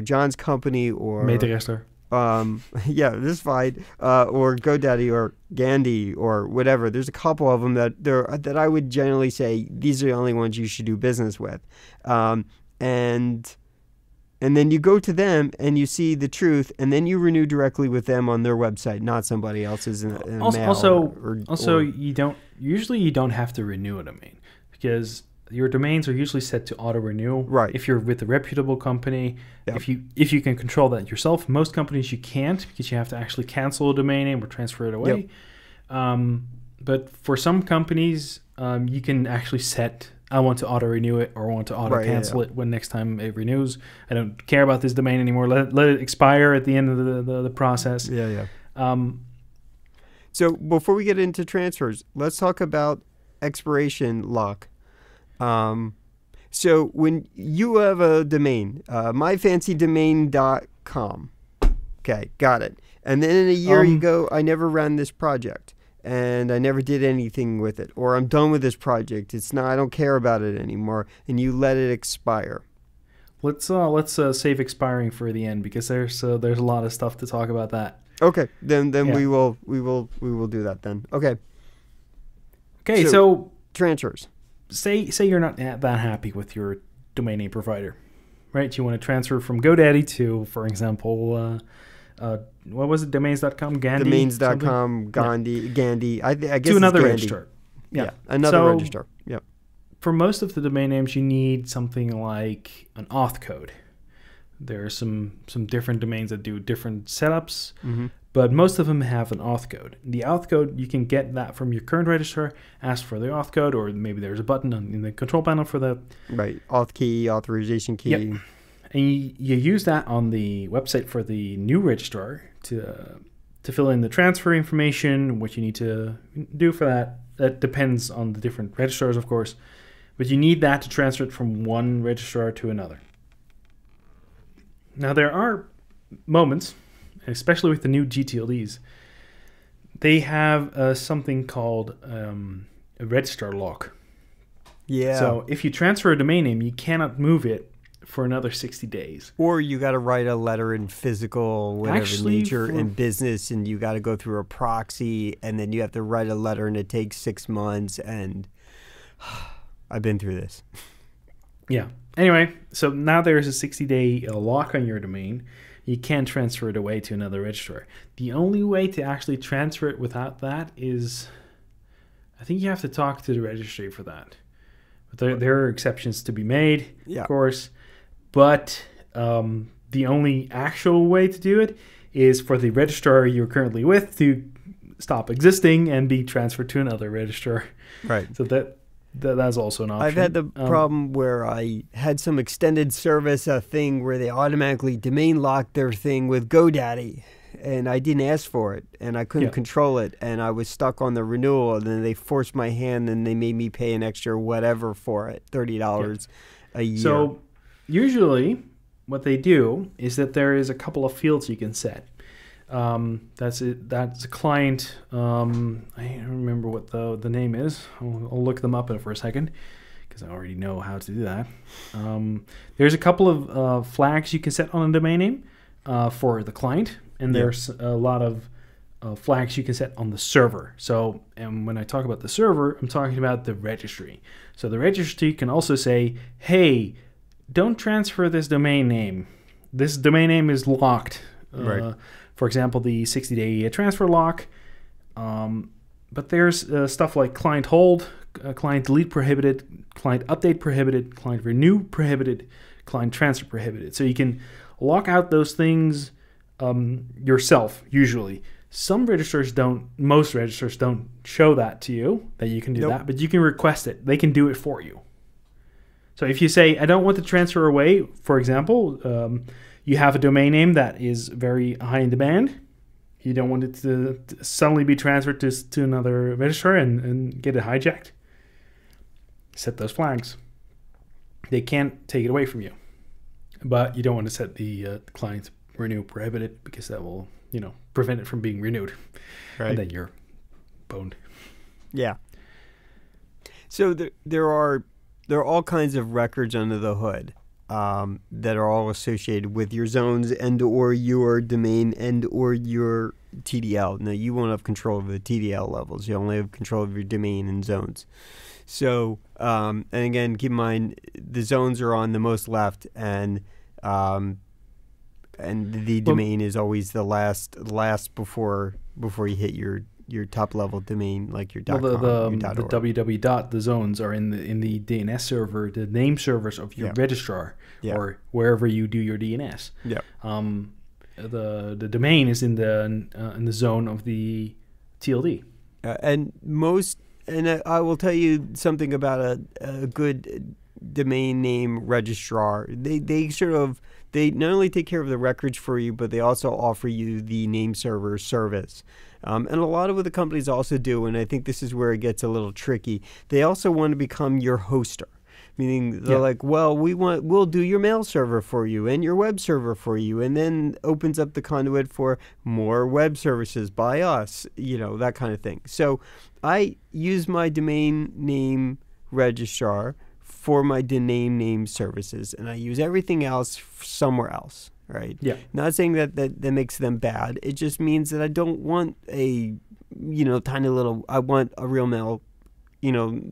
John's company or Registrar. This is fine. Or GoDaddy or Gandhi or whatever. There's a couple of them that I would generally say these are the only ones you should do business with. And then you go to them and you see the truth, and then you renew directly with them on their website, not somebody else's in a mail. You don't have to renew a domain, because your domains are usually set to auto renew. Right. If you're with a reputable company, Yep. if you can control that yourself. Most companies you can't, because you have to actually cancel a domain name or transfer it away. But for some companies, you can actually set, I want to auto renew it or I want to auto cancel it when next time it renews. I don't care about this domain anymore. Let it expire at the end of the process. Yeah. So before we get into transfers, let's talk about expiration lock. So when you have a domain, myfancydomain.com, okay, got it. And then in a year you go, I never ran this project and I never did anything with it, or I'm done with this project. I don't care about it anymore, and you let it expire. Let's save expiring for the end, because there's a lot of stuff to talk about that. Okay, then we will do that then. Okay. Okay, so transfers. Say you're not that happy with your domain name provider, right? You want to transfer from GoDaddy to, for example, what was it? Domains.com, Gandhi? Domains.com, Gandhi. I guess to another Gandhi. registrar. Yeah, another registrar. Yep. For most of the domain names, you need something like an auth code. There are some different domains that do different setups, but most of them have an auth code. The auth code, you can get that from your current registrar, ask for the auth code, or maybe there's a button in the control panel for that. Right, auth key, authorization key. Yep. And you use that on the website for the new registrar to fill in the transfer information, what you need to do for that. That depends on the different registrars, of course, but you need that to transfer it from one registrar to another. Now, there are moments, especially with the new GTLDs, they have something called a registrar lock. Yeah. So if you transfer a domain name, you cannot move it for another 60 days. Or you got to write a letter in physical, whatever nature, in business, and you got to go through a proxy, and then you have to write a letter, and it takes 6 months, and I've been through this. Yeah. Anyway, so now there's a 60-day lock on your domain. You can't transfer it away to another registrar. The only way to actually transfer it without that is, I think you have to talk to the registry for that. But there are exceptions to be made, of course. But the only actual way to do it is for the registrar you're currently with to stop existing and be transferred to another registrar. Right. So that's also an option. I've had the problem where I had some extended service, a thing where they automatically domain locked their thing with GoDaddy, and I didn't ask for it, and I couldn't control it, and I was stuck on the renewal, and then they forced my hand, and they made me pay an extra whatever for it, $30 a year. So usually what they do is that there is a couple of fields you can set. That's a client. I don't remember what the name is. I'll look them up for a second, because I already know how to do that. There's a couple of flags you can set on a domain name for the client, and there's a lot of flags you can set on the server. So, and when I talk about the server, I'm talking about the registry. So the registry can also say, hey, don't transfer this domain name. This domain name is locked. Right. For example, the 60-day transfer lock. But there's stuff like client hold, client delete prohibited, client update prohibited, client renew prohibited, client transfer prohibited. So you can lock out those things yourself, usually. Some registrars don't, most registrars don't show that to you, that you can do that, but you can request it. They can do it for you. So if you say, I don't want to transfer away, for example, you have a domain name that is very high in demand. You don't want it to suddenly be transferred to another registrar and get it hijacked. Set those flags. They can't take it away from you. But you don't want to set the client renew prohibited, because that will, prevent it from being renewed. Right. And then you're boned. Yeah. So there are all kinds of records under the hood that are all associated with your zones and or your domain and or your TDL. Now, you won't have control of the TDL levels. You only have control of your domain and zones. So, and again, keep in mind, the zones are on the most left, and the domain is always the last before you hit your your top level domain, like your Well, .com, your the .org. www dot, the zones are in the DNS server, the name servers of your registrar, or wherever you do your DNS. Yeah. The domain is in the zone of the TLD. And I will tell you something about a good domain name registrar. They not only take care of the records for you, but they also offer you the name server service. And a lot of what the companies also do, and I think this is where it gets a little tricky, they also want to become your hoster. Meaning they're like, well, we'll do your mail server for you and your web server for you, and then opens up the conduit for more web services by us, that kind of thing. So I use my domain name registrar for my domain name services, and I use everything else somewhere else, right? Yeah. Not saying that makes them bad. It just means that I don't want a, tiny little, I want a real mail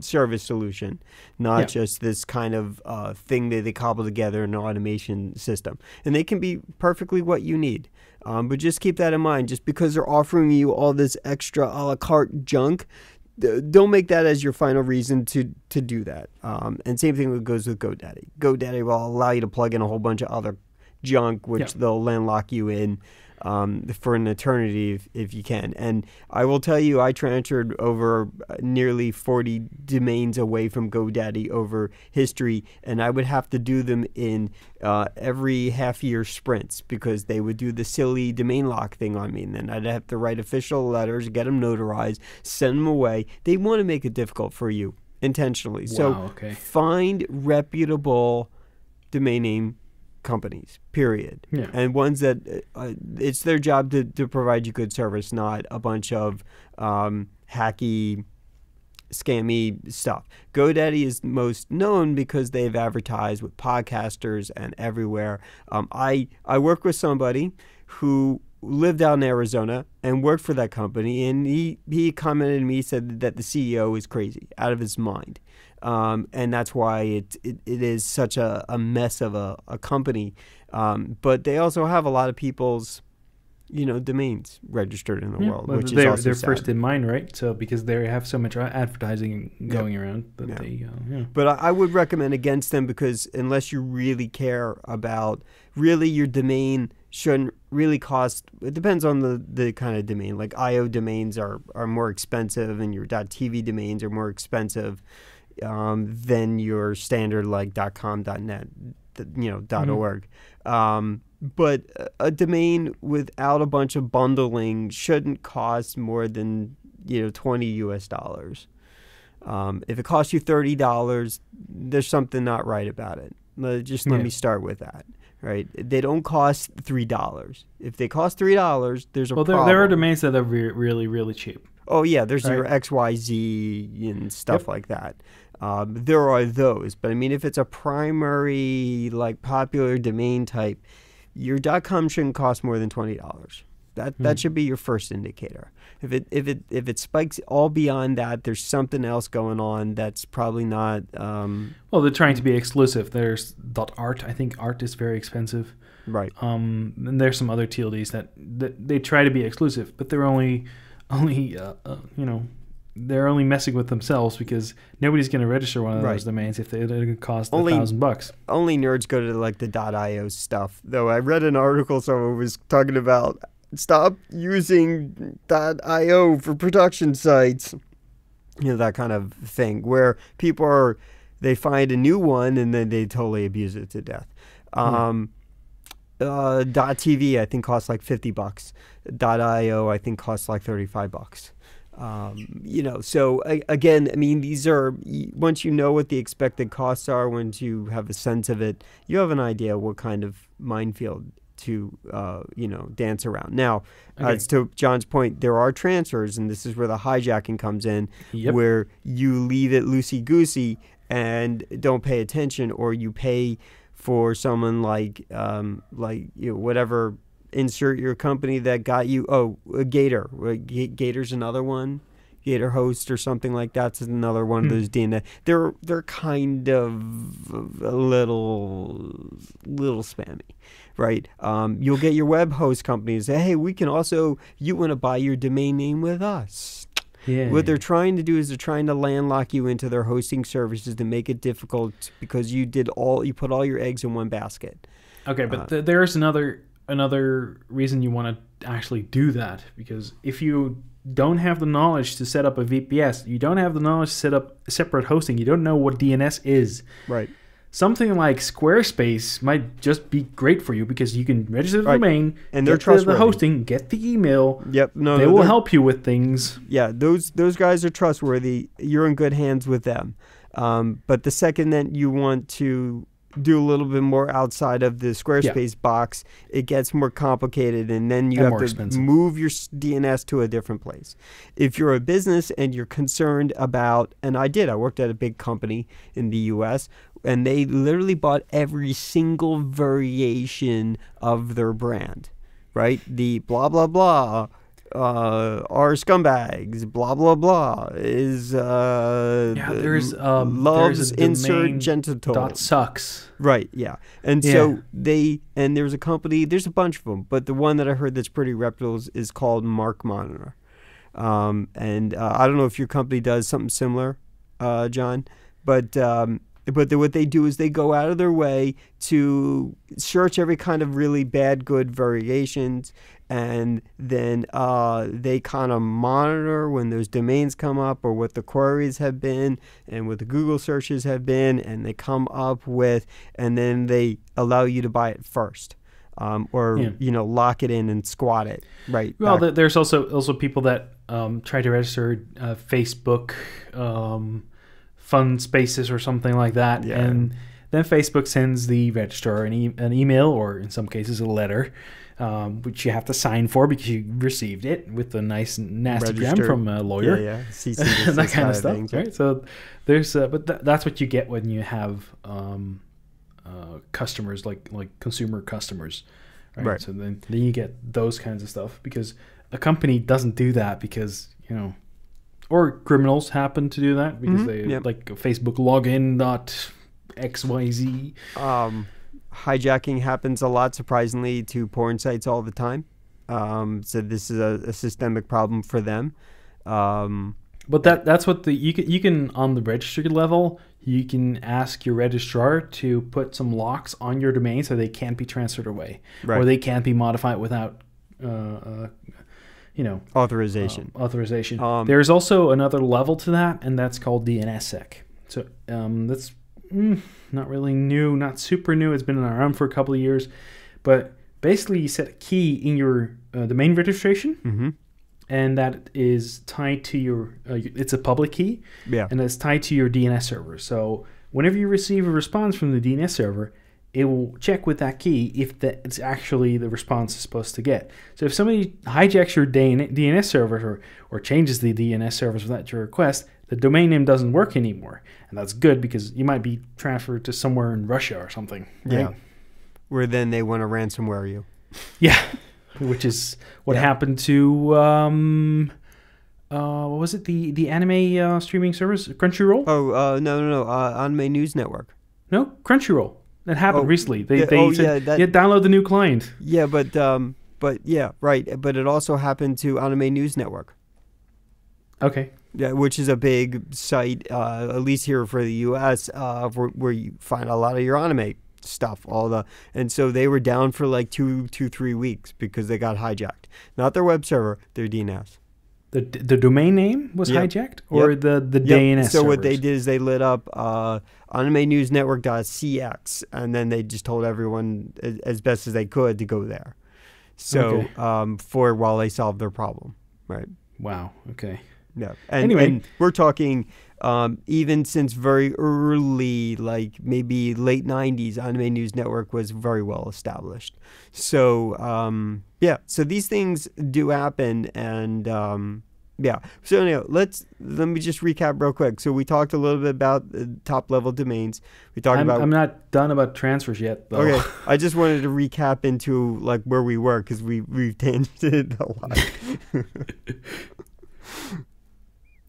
service solution, not just this kind of thing that they cobble together in an automation system. And they can be perfectly what you need. But just keep that in mind. Just because they're offering you all this extra a la carte junk, don't make that as your final reason to do that. And same thing goes with GoDaddy. GoDaddy will allow you to plug in a whole bunch of other junk, which they'll landlock you in for an eternity if you can. And I will tell you, I transferred over nearly 40 domains away from GoDaddy over history, and I would have to do them in every half-year sprints because they would do the silly domain lock thing on me, and then I'd have to write official letters, get them notarized, send them away. They want to make it difficult for you intentionally. Find reputable domain name companies, period. And ones that it's their job to provide you good service, not a bunch of hacky, scammy stuff. GoDaddy is most known because they've advertised with podcasters and everywhere. I work with somebody who lived out in Arizona and worked for that company, and he commented to me, said that the CEO is crazy, out of his mind. And that's why it is such a mess of a company. But they also have a lot of people's, domains registered in the world, which is also they're sad. first in mind, right? So because they have so much advertising going around that But I would recommend against them because unless you really care about your domain shouldn't really cost. It depends on the kind of domain. Like IO domains are more expensive, and your .tv domains are more expensive than your standard like .com, .net, .org. But a domain without a bunch of bundling shouldn't cost more than $20 US. If it costs you $30, there's something not right about it. Let me start with that. Right? They don't cost $3. If they cost $3, there's a problem. There are domains that are really, really cheap. Oh yeah, there's your XYZ and stuff like that. There are those, but I mean, if it's a primary popular domain type, your .com shouldn't cost more than $20. That should be your first indicator. If it spikes all beyond that, there's something else going on that's probably not. Well, they're trying to be exclusive. There's .art. I think art is very expensive. Right. And there's some other TLDs that they try to be exclusive, but they're only they're only messing with themselves because nobody's going to register one of those domains if they're going to cost $1,000. Only nerds go to the .io stuff. Though I read an article someone was talking about stop using .io for production sites. That kind of thing where people they find a new one and then they totally abuse it to death. .tv I think costs like $50. .io I think costs like $35. So again, I mean, these are, once you know what the expected costs are, once you have a sense of it, you have an idea what kind of minefield to, dance around. Now, to John's point, there are transfers, and this is where the hijacking comes in, where you leave it loosey-goosey and don't pay attention, or you pay for someone whatever, insert your company that got you, Gator. Gator's another one. Gator Host or something like that's another one of those DNS. They're kind of a little little spammy, right? You'll get your web host companies say, hey, you want to buy your domain name with us. Yeah. What they're trying to do is they're trying to landlock you into their hosting services to make it difficult because you put all your eggs in one basket. Okay, but there's another reason you want to actually do that, because if you don't have the knowledge to set up a VPS, you don't have the knowledge to set up separate hosting, you don't know what DNS is. Right. Something like Squarespace might just be great for you because you can register the domain, and they're get trustworthy. the hosting, get the email. Yep. No, they will help you with things. Yeah, those guys are trustworthy. You're in good hands with them. But the second that you want to do a little bit more outside of the Squarespace box, it gets more complicated, and then you have to expensive. move your DNS to a different place. If you're a business and you're concerned about, and I worked at a big company in the US, and they literally bought every single variation of their brand, right? The blah, blah, blah. Are scumbags, blah blah blah, is there's loves a insert genital dot sucks, right? Yeah, and so there's a company, there's a bunch of them, but the one that I heard that's pretty reputable is called Mark Monitor, and I don't know if your company does something similar, John, but what they do is they go out of their way to search every kind of really bad, good variations, and then they kind of monitor when those domains come up or what the queries have been and what the Google searches have been, and they come up with, and then they allow you to buy it first. Lock it in and squat it, right? Well, there's also people that try to register Facebook fun spaces or something like that, and then Facebook sends the registrar an email, or in some cases a letter, which you have to sign for because you received it with a nice nasty gem from a lawyer, that kind of stuff, things, right? So there's but that's what you get when you have customers like consumer customers, right? So then you get those kinds of stuff, because a company doesn't do that because or criminals happen to do that because they like Facebook login.xyz. Hijacking happens a lot, surprisingly, to porn sites all the time. So this is a systemic problem for them. But that's what you can on the registry level, you can ask your registrar to put some locks on your domain so they can't be transferred away, or they can't be modified without authorization. There's also another level to that, and that's called Dns Sec. So that's not really new, not super new. It's been around for a couple of years, but basically you set a key in your domain registration, and that is tied to your. It's a public key, and it's tied to your DNS server. So whenever you receive a response from the DNS server, it will check with that key if it's actually the response it's supposed to get. So if somebody hijacks your DNS server or changes the DNS servers without your request, the domain name doesn't work anymore. And that's good because you might be transferred to somewhere in Russia or something. Right? Yeah. Where then they want to ransomware you. Yeah. Which is what happened to, what was it? The anime streaming service, Crunchyroll? Oh, no. Anime News Network. No, Crunchyroll. That happened recently. They said, download the new client. Yeah, but yeah, right. But it also happened to Anime News Network. Okay. Yeah, which is a big site, at least here for the U.S., where you find a lot of your anime stuff. And so they were down for like 3 weeks because they got hijacked. Not their web server, their DNS. The domain name was hijacked, or the DNS So servers? What they did is they lit up AnimeNewsNetwork.cx, and then they just told everyone as best as they could to go there. So for while they solved their problem, right? Wow. Okay. Yeah. And we're talking even since very early, like maybe late 90s, Anime News Network was very well established. So, so these things do happen. And, So anyway, let me just recap real quick. So we talked a little bit about top level domains. We talked about. I'm not done about transfers yet, though. Okay. I just wanted to recap into like where we were because we've tangented a lot.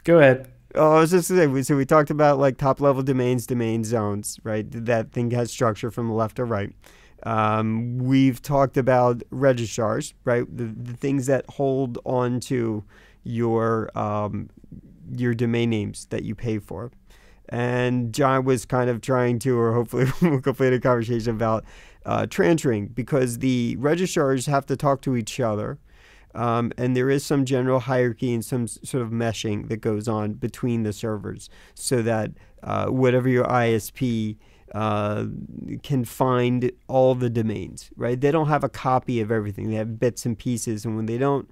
Go ahead. Oh, I was just saying, so we talked about like top level domains, domain zones, right? That thing has structure from the left to right. We've talked about registrars, right? The things that hold on to your domain names that you pay for. And John was kind of trying to, or hopefully we'll complete a conversation about transferring, because the registrars have to talk to each other. And there is some general hierarchy and some sort of meshing that goes on between the servers, so that whatever your ISP can find all the domains, right? They don't have a copy of everything. They have bits and pieces, and when they don't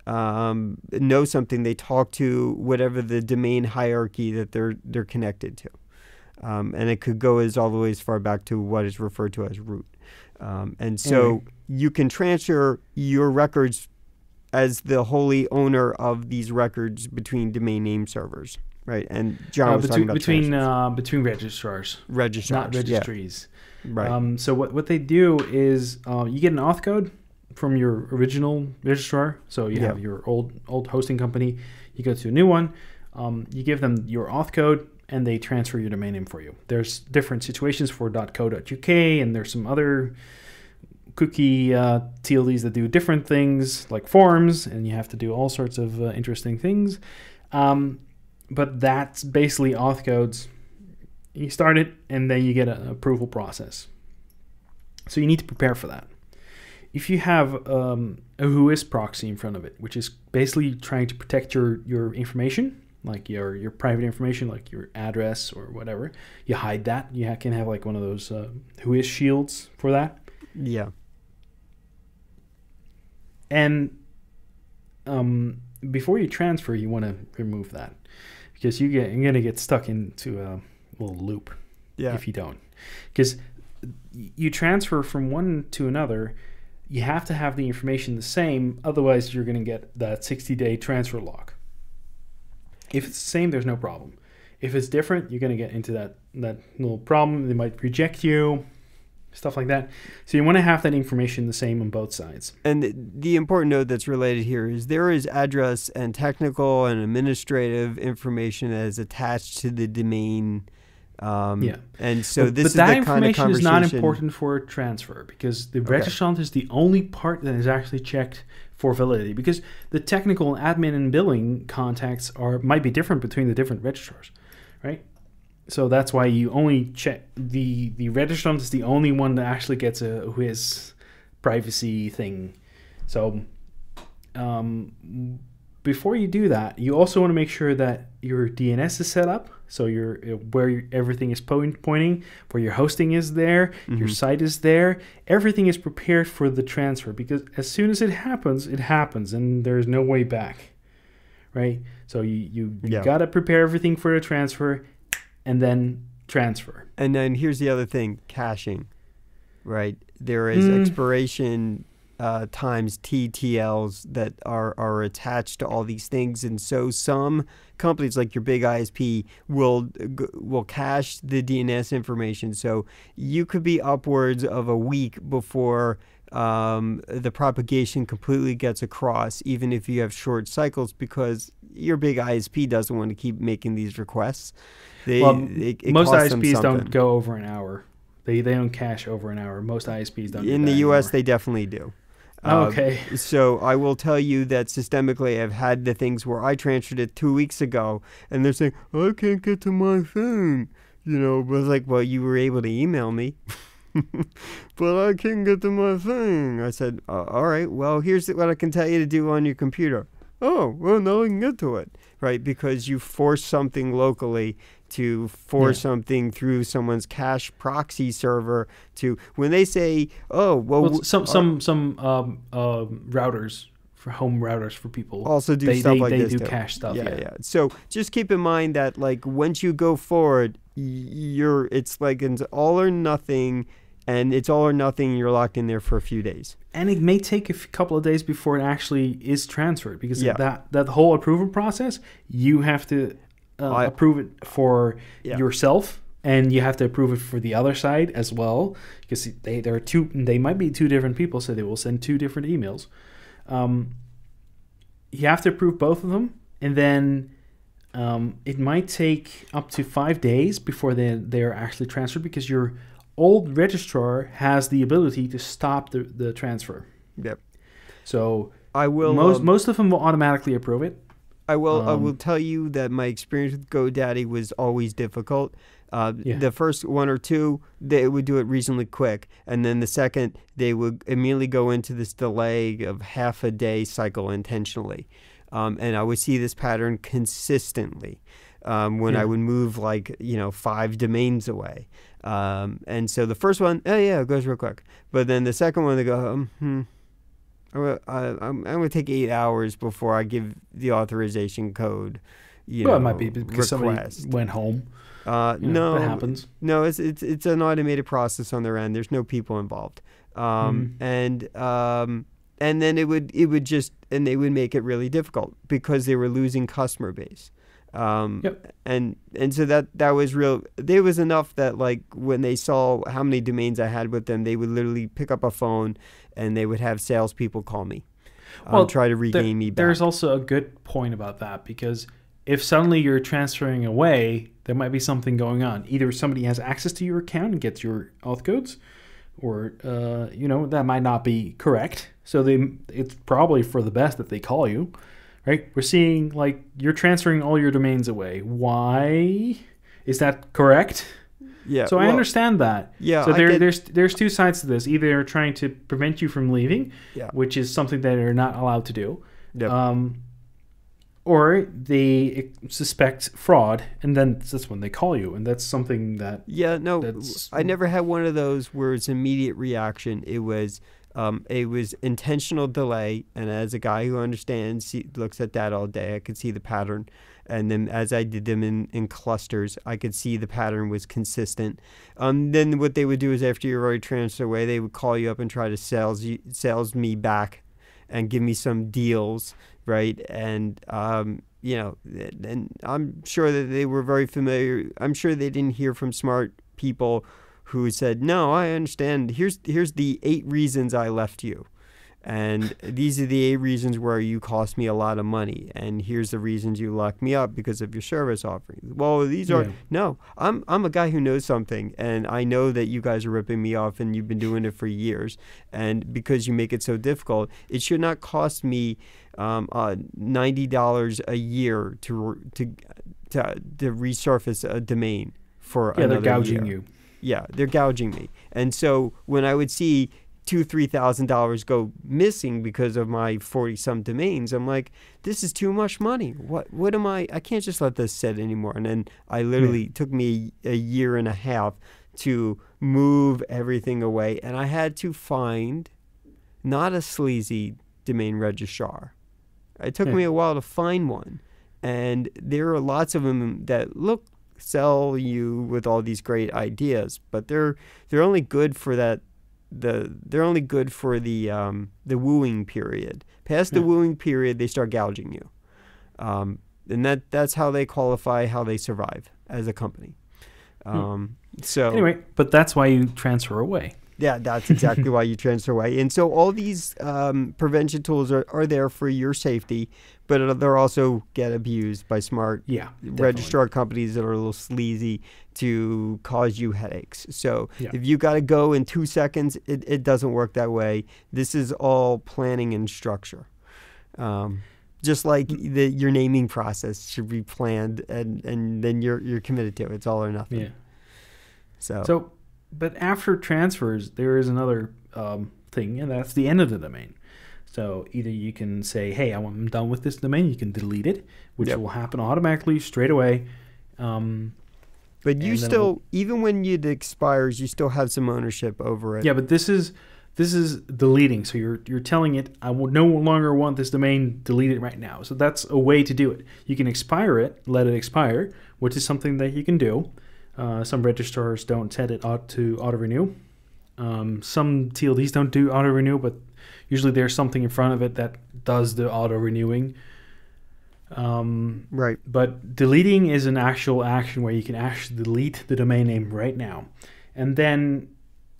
know something, they talk to whatever the domain hierarchy that they're connected to. And it could go all the way as far back to what is referred to as root. And so you can transfer your records as the wholly owner of these records between domain name servers, right? And John was talking about between registrars, not registries. Yeah. Right. So what they do is you get an auth code from your original registrar. So you have your old hosting company. You go to a new one. You give them your auth code, and they transfer your domain name for you. There's different situations for .co.uk, and there's some other cookie TLDs that do different things, like forms, and you have to do all sorts of interesting things. But that's basically auth codes. You start it, and then you get an approval process. So you need to prepare for that. If you have a whois proxy in front of it, which is basically trying to protect your information, like your private information, like your address or whatever, you hide that. You can have like one of those whois shields for that. Yeah. And before you transfer, you want to remove that, because you're going to get stuck into a little loop if you don't. Because you transfer from one to another, you have to have the information the same, otherwise you're going to get that 60-day transfer lock. If it's the same, there's no problem. If it's different, you're going to get into that little problem. They might reject you, stuff like that. So you want to have that information the same on both sides. And the important note that's related here is there is address and technical and administrative information that is attached to the domain. And so this is the kind of conversation. But that information is not important for transfer, because the registrant is the only part that is actually checked for validity, because the technical admin and billing contacts might be different between the different registrars, right? So that's why you only check the registrant is the only one that actually gets a whois privacy thing. So before you do that, you also want to make sure that your DNS is set up. So where everything is pointing, where your hosting is there, your site is there, everything is prepared for the transfer, because as soon as it happens, and there's no way back, right? So you got to prepare everything for the transfer, and then transfer. And then here's the other thing, caching, right? There is expiration times TTLs that are attached to all these things, and so some companies like your big ISP will cache the DNS information. So you could be upwards of a week before the propagation completely gets across, even if you have short cycles, because your big ISP doesn't want to keep making these requests. Most ISPs don't go over an hour. They don't cache over an hour. Most ISPs don't. In the US, they definitely do. Okay. So I will tell you that systemically, I've had the things where I transferred it 2 weeks ago, and they're saying, I can't get to my phone. But it's like, well, you were able to email me. But I can't get to my thing. I said, all right, well, here's what I can tell you to do on your computer. Oh, well, now I can get to it, right? Because you force something locally to force something through someone's cache proxy server to, when they say, some routers, for home routers for people also do stuff like this. They do too. cache stuff. Yeah. So just keep in mind that, like, once you go forward, it's like it's all or nothing. And it's all or nothing. You're locked in there for a few days. And it may take a couple of days before it actually is transferred, because that whole approval process, you have to approve it for yourself, and you have to approve it for the other side as well, because they might be two different people, so they will send two different emails. You have to approve both of them, and then it might take up to 5 days before they're actually transferred, because your old registrar has the ability to stop the transfer. Yep. So I will. Most of them will automatically approve it. I will tell you that my experience with GoDaddy was always difficult. The first one or two, they would do it reasonably quick. And then the second, they would immediately go into this delay of half a day cycle intentionally. And I would see this pattern consistently when I would move 5 domains away. And so the first one, it goes real quick. But then the second one, they go, I'm going to take 8 hours before I give the authorization code. It might be because somebody went home. No, that happens. No, it's an automated process on their end. There's no people involved. And then it would just, and they would make it really difficult because they were losing customer base. And so that was real. There was enough that when they saw how many domains I had with them, they would literally pick up a phone and they would have salespeople call me, try to regain me back. There's also a good point about that, because if suddenly you're transferring away, there might be something going on. Either somebody has access to your account and gets your auth codes, or that might not be correct. So it's probably for the best that they call you, right? We're seeing you're transferring all your domains away. Why is that correct? Yeah. So I understand that. Yeah. So there's two sides to this. Either they're trying to prevent you from leaving, which is something that they're not allowed to do. Yep. Or they suspect fraud, and then that's when they call you, and that's something that... Yeah, no, I never had one of those where it's immediate reaction. It was intentional delay, and as a guy who understands, looks at that all day, I could see the pattern. And then as I did them in clusters, I could see the pattern was consistent. Then what they would do is after you're already transferred away, they would call you up and try to sales me back and give me some deals, right? And and I'm sure that they were very familiar. I'm sure they didn't hear from smart people who said, "No, I understand. Here's the 8 reasons I left you, and these are the 8 reasons where you cost me a lot of money, and here's the reasons you locked me up because of your service offerings." Well, these are no. I'm a guy who knows something, and I know that you guys are ripping me off, and you've been doing it for years, and because you make it so difficult, it should not cost me $90 a year to resurface a domain for another year. They're gouging you. Yeah, they're gouging me. And so when I would see $2,000-$3,000 go missing because of my 40-some domains, I'm like, this is too much money. What am I can't just let this sit anymore. And then I literally took me a year and a half to move everything away, and I had to find not a sleazy domain registrar. It took me a while to find one, and there are lots of them that sell you with all these great ideas, but they're only good for that. They're only good for the wooing period. Past the wooing period, they start gouging you, and that's how they qualify, how they survive as a company. So anyway, but that's why you transfer away. Yeah, that's exactly why you transfer away. And so all these prevention tools are there for your safety, but they'll also get abused by smart registrar companies that are a little sleazy to cause you headaches. So if you got to go in 2 seconds, it doesn't work that way. This is all planning and structure. Just like your naming process should be planned, and then you're committed to it. It's all or nothing. Yeah. So but after transfers, there is another thing, and that's the end of the domain. So either you can say, hey, I'm done with this domain. You can delete it, which will happen automatically straight away. But you still, even when it expires, you still have some ownership over it. Yeah, but this is deleting. So you're telling it, I will no longer want this domain, delete it right now. So that's a way to do it. You can expire it, let it expire, which is something that you can do. Some registrars don't set it to auto-renew. Some TLDs don't do auto-renew, but usually there's something in front of it that does the auto-renewing. Right. But deleting is an actual action where you can actually delete the domain name right now. And then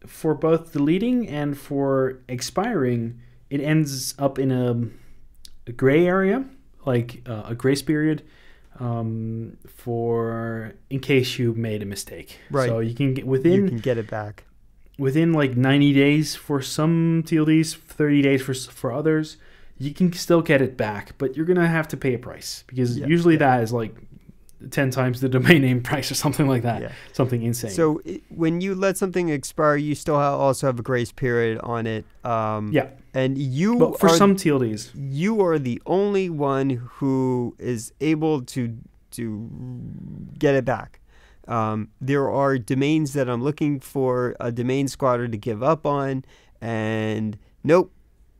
for both deleting and for expiring, it ends up in a gray area, like a grace period. for in case you made a mistake. Right. So you can get You can get it back. within like 90 days for some TLDs, 30 days for others. You can still get it back, but you're gonna have to pay a price because usually that is like 10 times the domain name price or something like that. Yeah. Something insane. So when you let something expire, you still also have a grace period on it. And but for some TLDs, you are the only one who is able to get it back. There are domains that I'm looking for a domain squatter to give up on, and nope,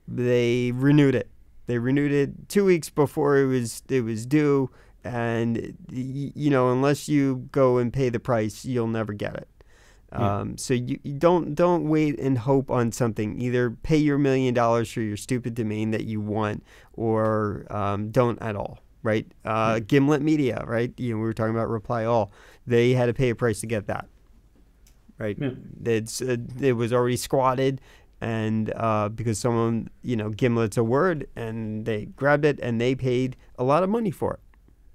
they renewed it. They renewed it 2 weeks before it was due, and unless you go and pay the price, you'll never get it. So you don't wait and hope on something. Either pay your $1 million for your stupid domain that you want, or don't at all. Right? Gimlet Media, right? We were talking about Reply All. They had to pay a price to get that. Right? Yeah. It was already squatted, and because someone, Gimlet's a word, and they grabbed it and they paid a lot of money for it,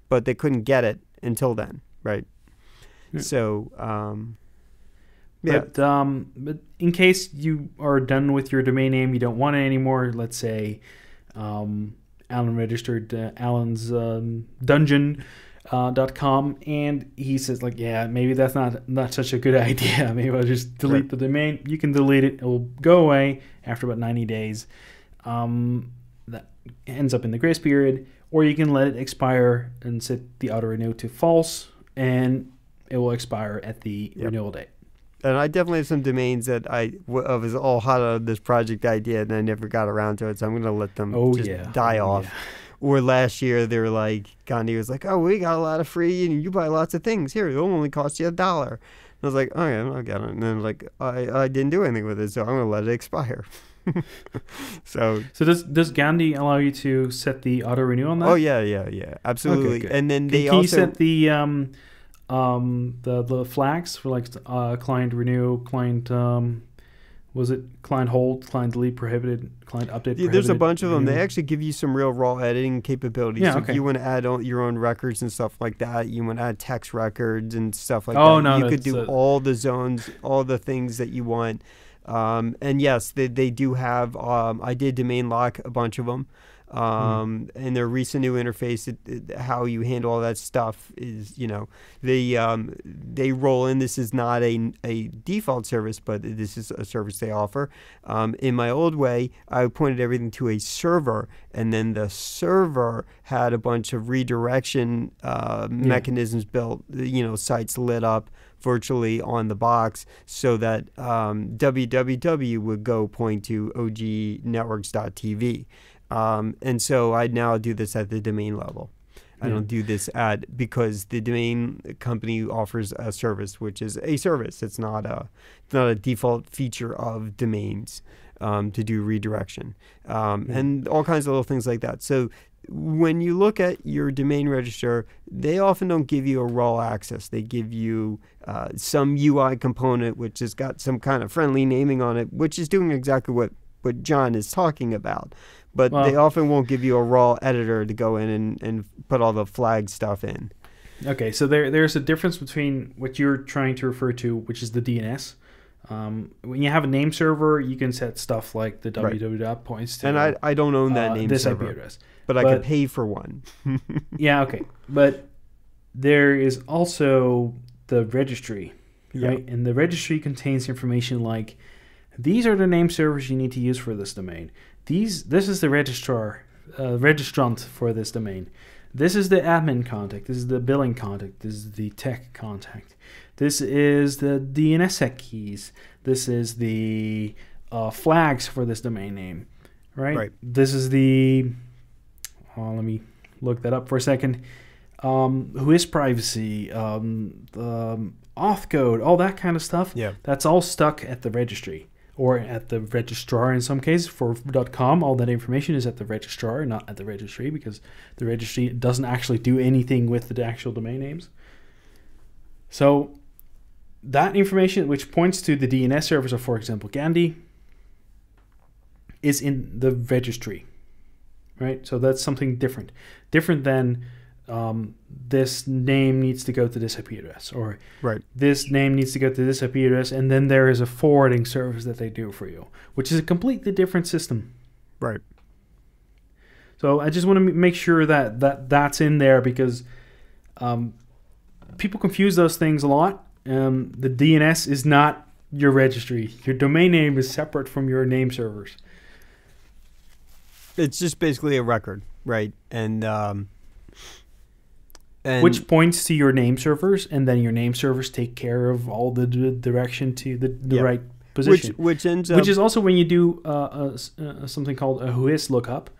but they couldn't get it until then, right? Yeah. So, But in case you are done with your domain name, you don't want it anymore. Let's say Alan registered Alan's dungeon.com, and he says like, yeah, maybe that's not such a good idea. Maybe I'll just delete the domain. You can delete it. It will go away after about 90 days. That ends up in the grace period, or you can let it expire and set the auto renew to false, and it will expire at the renewal date. And I definitely have some domains that I was all hot on this project idea, and I never got around to it, so I'm going to let them die off. Yeah. Or last year, they were like, Gandhi was like, oh, we got a lot of free, and you buy lots of things. Here, it'll only cost you $1. And I was like, oh, yeah, I'll get it. And then like, I didn't do anything with it, so I'm going to let it expire. So does Gandhi allow you to set the auto renew on that? Oh, yeah, absolutely. Okay, and then can you set the flags for like client renew, client was it client hold, client delete prohibited, client update prohibited? There's a bunch of them. They actually give you some real raw editing capabilities. Yeah, so okay. If you want to add your own records and stuff like that, you want to add text records and stuff like that. No, you could do all the zones, all the things that you want. And yes, they do have, I did Domain Lock, a bunch of them. And their recent new interface, how you handle all that stuff is, they roll in. This is not a default service, but this is a service they offer. In my old way, I pointed everything to a server, and then the server had a bunch of redirection mechanisms built, sites lit up virtually on the box so that www would go point to ognetworks.tv. And so I now do this at the domain level. I don't do this because the domain company offers a service, which is a service. It's not a default feature of domains to do redirection and all kinds of little things like that. So when you look at your domain register, they often don't give you a raw access. They give you some UI component which has got some kind of friendly naming on it, which is doing exactly what John is talking about. But they often won't give you a raw editor to go in and put all the flag stuff in. Okay, so there's a difference between what you're trying to refer to, which is the DNS. When you have a name server, you can set stuff like the www points to. And I don't own that name this server, IP address. But I could pay for one. Yeah, okay. But there is also the registry, right? And the registry contains information like, these are the name servers you need to use for this domain. This is the registrar, registrant for this domain. This is the admin contact. This is the billing contact. This is the tech contact. This is the Dns Sec keys. This is the flags for this domain name, right? This is the, let me look that up for a second. Who is privacy, the auth code, all that kind of stuff. Yeah. That's all stuck at the registry. Or at the registrar in some cases. For .com, all that information is at the registrar, not at the registry, because the registry doesn't actually do anything with the actual domain names. So that information, which points to the DNS servers of, for example, Gandhi, is in the registry, right? So that's something different. Different than this name needs to go to this IP address, or Right. this name needs to go to this IP address, and then there is a forwarding service that they do for you, which is a completely different system. Right. So I just want to make sure that's in there, because people confuse those things a lot. The DNS is not your registry. Your domain name is separate from your name servers. It's just basically a record, right? And which points to your name servers, and then your name servers take care of all the direction to the right position. Which is also when you do something called a whois lookup.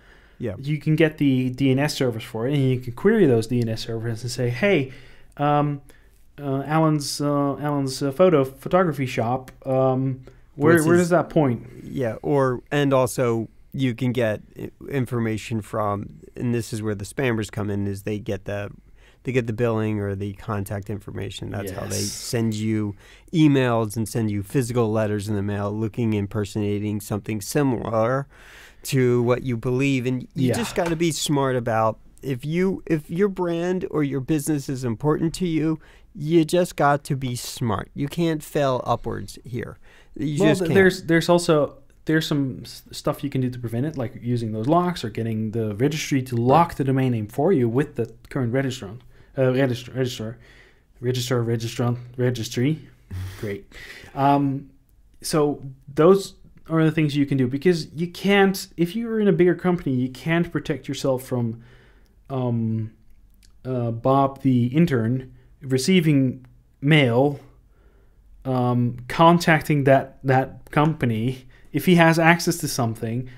Yeah. You can get the DNS servers for it, and you can query those DNS servers and say, hey, Alan's photography shop, where does that point? Yeah, and also you can get information from, and this is where the spammers come in, is they get the billing or the contact information. That's how they send you emails and send you physical letters in the mail impersonating something similar to what you believe. And you just got to be smart about, if your brand or your business is important to you, you just got to be smart. You can't fail upwards here. You just can't. There's some stuff you can do to prevent it, like using those locks or getting the registry to lock the domain name for you with the current registrar. Registry. Great. So those are the things you can do, because you can't, if you're in a bigger company, you can't protect yourself from Bob the intern receiving mail, contacting that company. If he has access to something,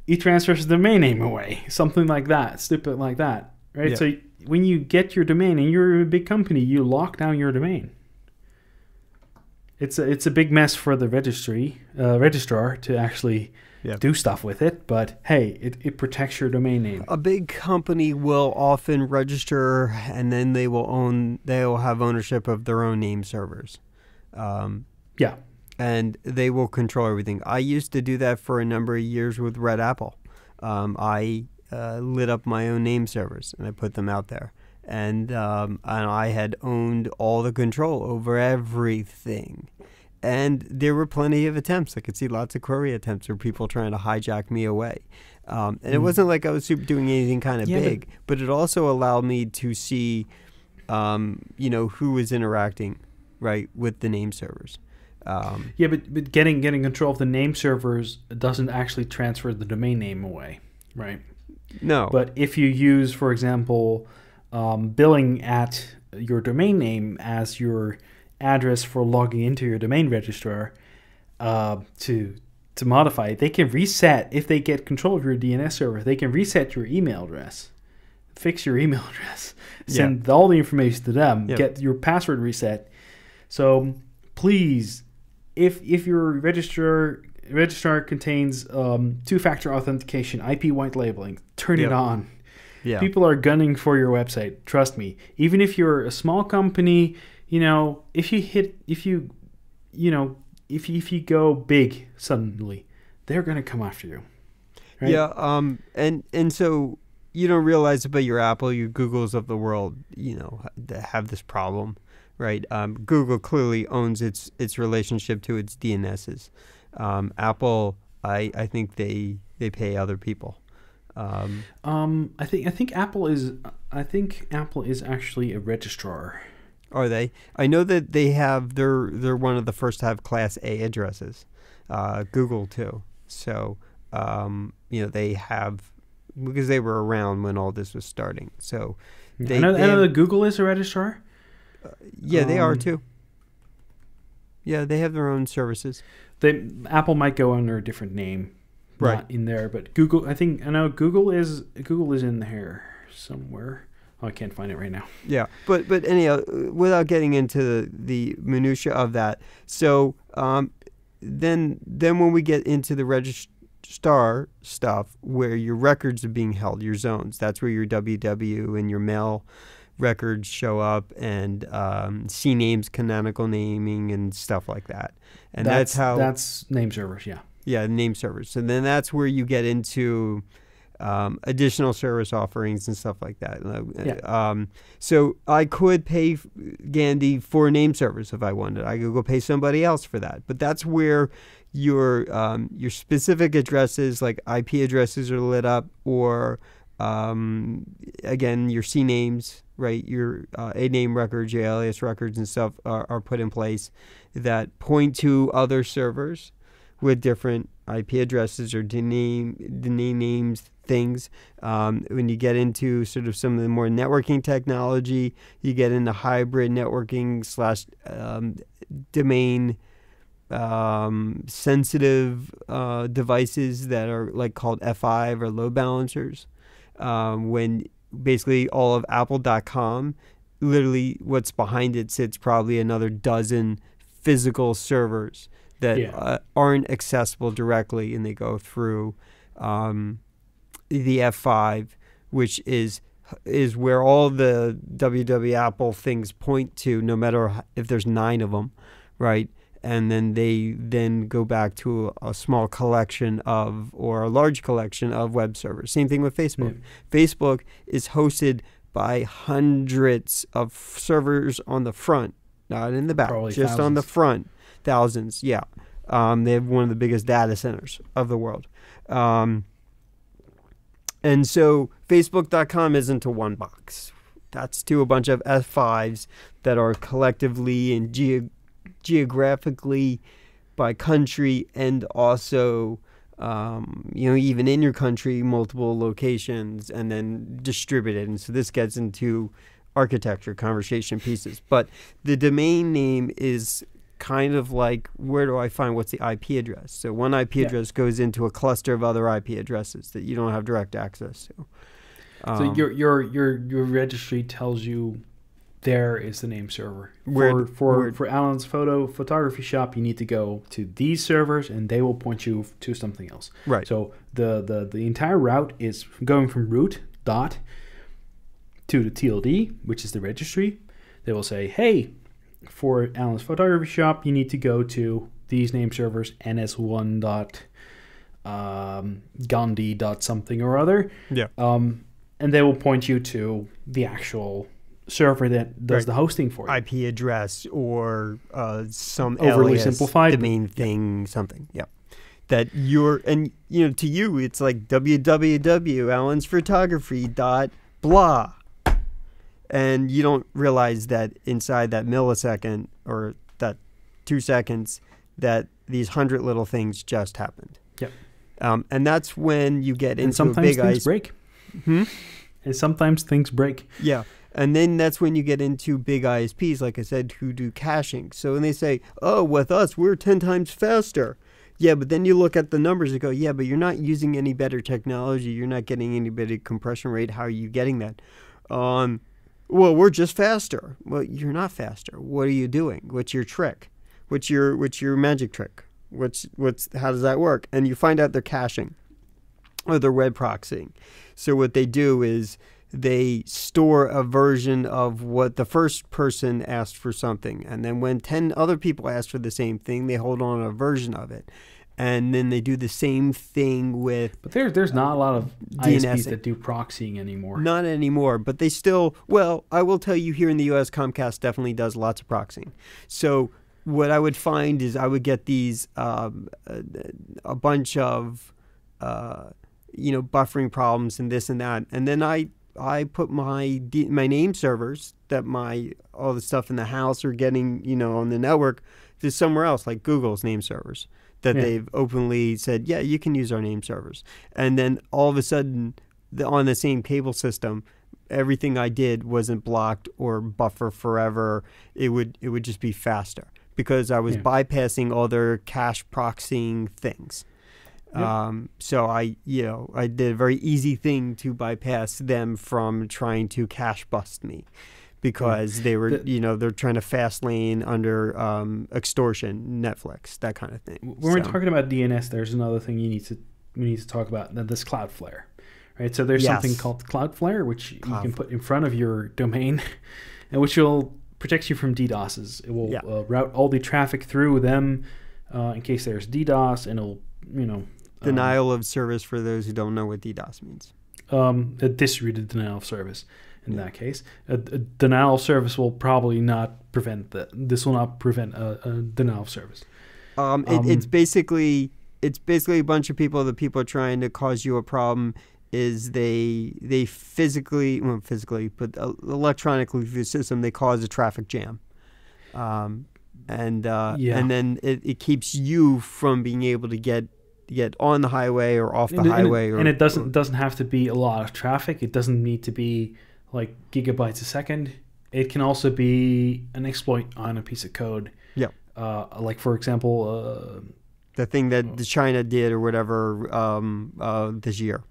he transfers the domain name away, something like that, stupid like that, right? Yeah. So when you get your domain and you're a big company, you lock down your domain. It's a big mess for the registrar to actually do stuff with it, but hey, it protects your domain name. A big company will often register, and then they'll have ownership of their own name servers. And they will control everything. I used to do that for a number of years with Red Apple. I lit up my own name servers and I put them out there. And I had owned all the control over everything. And there were plenty of attempts. I could see lots of query attempts where people trying to hijack me away. And it wasn't like I was doing anything kind of big, but it also allowed me to see, who was interacting, right, with the name servers. But getting control of the name servers doesn't actually transfer the domain name away, right? No. But if you use, for example, billing at your domain name as your address for logging into your domain registrar to modify it, they can reset, if they get control of your DNS server, they can reset your email address, fix your email address, send all the information to them, get your password reset. So please, if your registrar contains two-factor authentication, IP white labeling, turn it on. Yeah. People are gunning for your website. Trust me. Even if you're a small company, if you go big suddenly, they're gonna come after you. Right? Yeah. And so you don't realize it, but your Apple, your Googles of the world, have this problem. Right. Google clearly owns its relationship to its DNSs. Apple, I think they pay other people. I think Apple is actually a registrar. Are they? I know that they're one of the first to have Class A addresses. Google too. So they have, because they were around when all this was starting. So I know that Google is a registrar. They are too. Yeah, they have their own services. Apple might go under a different name, not in there, but Google. I know Google is in there somewhere. Oh, I can't find it right now. Yeah, but anyhow, without getting into the minutia of that, so then when we get into the registrar stuff, where your records are being held, your zones, that's where your WW and your mail records show up, and CNAME's canonical naming and stuff like that. And that's name servers, name servers. And then that's where you get into additional service offerings and stuff like that. So I could pay Gandhi for name servers if I wanted. I could go pay somebody else for that. But that's where your specific addresses, like IP addresses, are lit up, or again, your CNAMEs, right? Your A name records, your alias records and stuff are put in place that point to other servers with different IP addresses or domain names, things. When you get into sort of some of the more networking technology, you get into hybrid networking / domain sensitive devices that are like called F5 or load balancers. When basically all of Apple.com, literally what's behind it sits probably another dozen physical servers that aren't accessible directly, and they go through the F5, which is where all the www Apple things point to, no matter if there's 9 of them, right? And then they go back to a small collection or a large collection of web servers. Same thing with Facebook. Facebook is hosted by hundreds of servers on the front, not in the back, Probably just thousands. on the front. Thousands, yeah. They have one of the biggest data centers of the world. And so Facebook.com isn't a one box. That's to a bunch of F5s that are collectively and geographically by country, and also even in your country, multiple locations, and then distributed. And so this gets into architecture, conversation pieces. But the domain name is kind of like, where do I find what's the IP address? So one IP address goes into a cluster of other IP addresses that you don't have direct access to. So your registry tells you there is the name server. For Alan's photography shop, you need to go to these servers, and they will point you to something else. Right. So the entire route is going from root dot to the TLD, which is the registry. They will say, hey, for Alan's photography shop, you need to go to these name servers, ns1 dot Gandhi dot something or other. Yeah. And they will point you to the actual server that does the hosting for you. IP address or some overly alias, simplified domain thing, something. Yeah. That to you, it's like www.alansphotography.blah. And you don't realize that inside that millisecond or that 2 seconds that these 100 little things just happened. Yep. And that's when you get into sometimes a big things break. And sometimes things break. Yeah. And then that's when you get into big ISPs, like I said, who do caching. So when they say, oh, with us, we're 10 times faster. Yeah, but then you look at the numbers and go, yeah, but you're not using any better technology. You're not getting any better compression rate. How are you getting that? Well, we're just faster. Well, you're not faster. What are you doing? What's your trick? What's your magic trick? How does that work? And you find out they're caching or they're web proxying. So what they do is they store a version of what the first person asked for something. And then when 10 other people ask for the same thing, they hold on to a version of it. And then they do the same thing with... But there's not a lot of DNS ISPs that do proxying anymore. Not anymore, but they still... Well, I will tell you, here in the U.S., Comcast definitely does lots of proxying. So what I would find is I would get these a bunch of buffering problems and this and that, and then I put my name servers that all the stuff in the house are getting on the network to somewhere else, like Google's name servers that they've openly said, yeah, you can use our name servers. And then all of a sudden, on the same cable system, everything I did wasn't blocked or buffer forever. It would just be faster because I was bypassing all their cache proxying things. So I did a very easy thing to bypass them from trying to cache bust me, because they were, they're trying to fast lane under extortion, Netflix, that kind of thing. When we're talking about DNS, there's another thing we need to talk about. This Cloudflare, right? So there's something called Cloudflare, which you can put in front of your domain, and which will protect you from DDoSes. It will route all the traffic through them in case there's DDoS, and it'll Denial of service, for those who don't know what DDoS means. A distributed denial of service. In that case, a denial of service will probably not prevent that. This will not prevent a denial of service. It's basically a bunch of people. The people are trying to cause you a problem. Is they physically, but electronically through the system, they cause a traffic jam, and then it keeps you from being able to get on the highway or off the highway. And it doesn't have to be a lot of traffic. It doesn't need to be like gigabytes a second. It can also be an exploit on a piece of code. Yeah. Like for example, the thing that China did or whatever this year,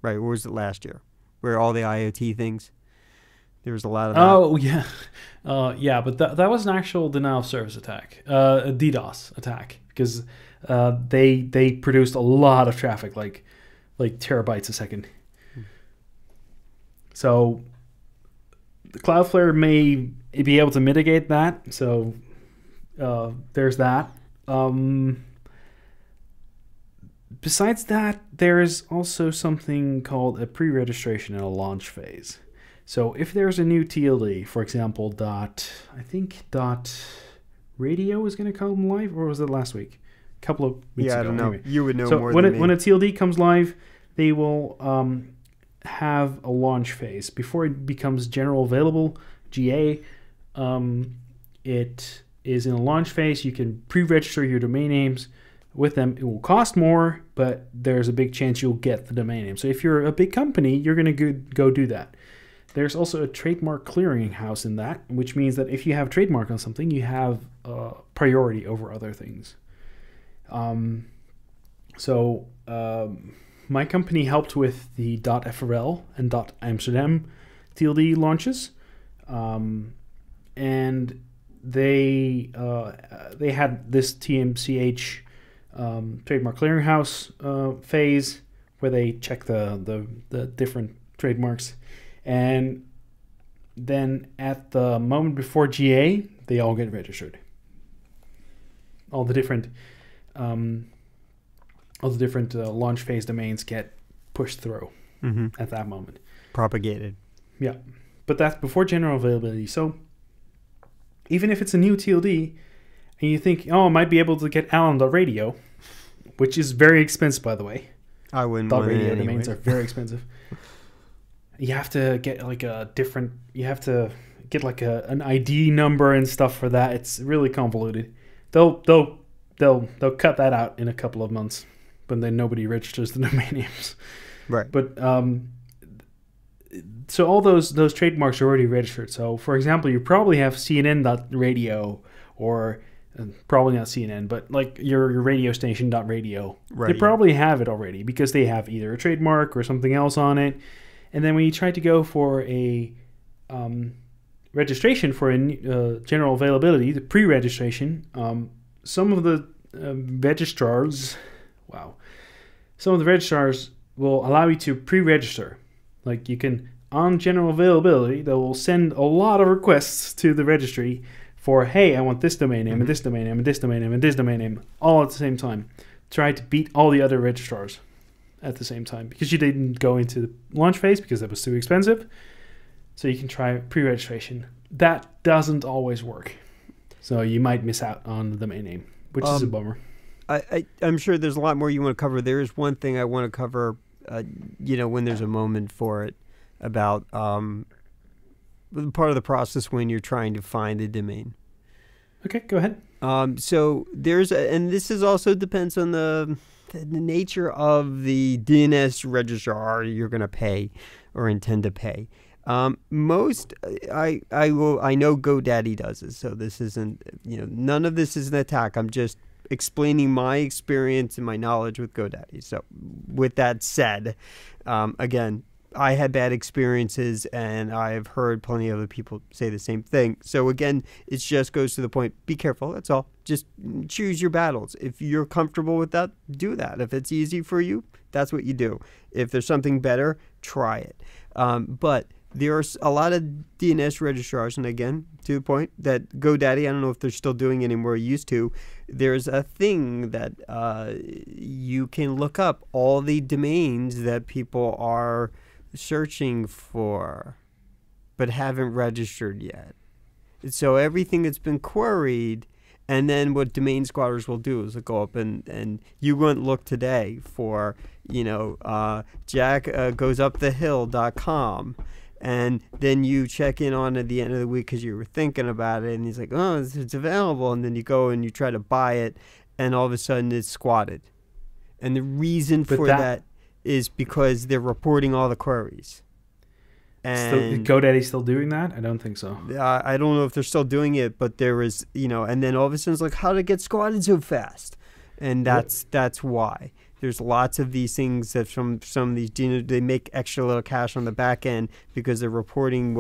right? Or was it last year? Where all the IoT things, there was a lot of that. Oh yeah, yeah. But that was an actual denial of service attack, a DDoS attack, because they produced a lot of traffic, like terabytes a second. So Cloudflare may be able to mitigate that. So there's that. Besides that, there's also something called a pre-registration and a launch phase. So if there's a new TLD, for example, .radio is going to come live, or was it last week? A couple of weeks ago. I don't know. Anyway. You would know so more than me. When a TLD comes live, they will have a launch phase. Before it becomes general available, GA, it is in a launch phase. You can pre-register your domain names with them. It will cost more, but there's a big chance you'll get the domain name. So if you're a big company, you're going to go do that. There's also a trademark clearinghouse in that, which means that if you have trademark on something, you have priority over other things. My company helped with the .frl and .amsterdam TLD launches, and they had this TMCH trademark clearinghouse phase where they check the different trademarks, and then at the moment before GA, they all get registered. All the different launch phase domains get pushed through at that moment. Propagated. Yeah, but that's before general availability. So even if it's a new TLD and you think, oh, I might be able to get Allen.radio, which is very expensive, by the way. I wouldn't want .radio it anyway. domains are very expensive. You have to get like an ID number and stuff for that. It's really convoluted. They'll cut that out in a couple of months, but then nobody registers the domain names. Right. But so all those trademarks are already registered. So for example, you probably have CNN.radio, or probably not CNN, but like your radio station .radio. Right. They probably have it already because they have either a trademark or something else on it. And then when you try to go for a registration for a general availability, the pre-registration, some of the registrars will allow you to pre-register. Like you can, on general availability, they will send a lot of requests to the registry for, hey, I want this domain name and this domain name and this domain name and this domain name all at the same time. Try to beat all the other registrars at the same time, because you didn't go into the launch phase because that was too expensive. So you can try pre-registration. That doesn't always work. So you might miss out on the domain name, which is a bummer. I'm sure there's a lot more you want to cover. There is one thing I want to cover, when there's a moment for it, about part of the process when you're trying to find a domain. Okay, go ahead. So there's, and this is also depends on the nature of the DNS registrar you're going to pay or intend to pay. I know GoDaddy does it, so this isn't, none of this is an attack. I'm just explaining my experience and my knowledge with GoDaddy. So with that said, again, I had bad experiences, and I've heard plenty of other people say the same thing. So again, it just goes to the point, be careful, that's all. Just choose your battles. If you're comfortable with that, do that. If it's easy for you, that's what you do. If there's something better, try it. But there's a lot of DNS registrars, and again, to the point that GoDaddy, I don't know if they're still doing it anymore, used to, there's a thing that you can look up all the domains that people are searching for but haven't registered yet. So everything that's been queried, and then what domain squatters will do is they'll go up and you wouldn't look today for, jackgoesupthehill.com. And then you check in on at the end of the week because you were thinking about it, and he's like, oh, it's available. And then you go and you try to buy it, and all of a sudden it's squatted. And the reason for that is because they're reporting all the queries. And GoDaddy's still doing that? I don't think so. I don't know if they're still doing it, but there is, and then all of a sudden it's like, how to get squatted so fast? And that's why. There's lots of these things that from some of these, they make extra little cash on the back end because they're reporting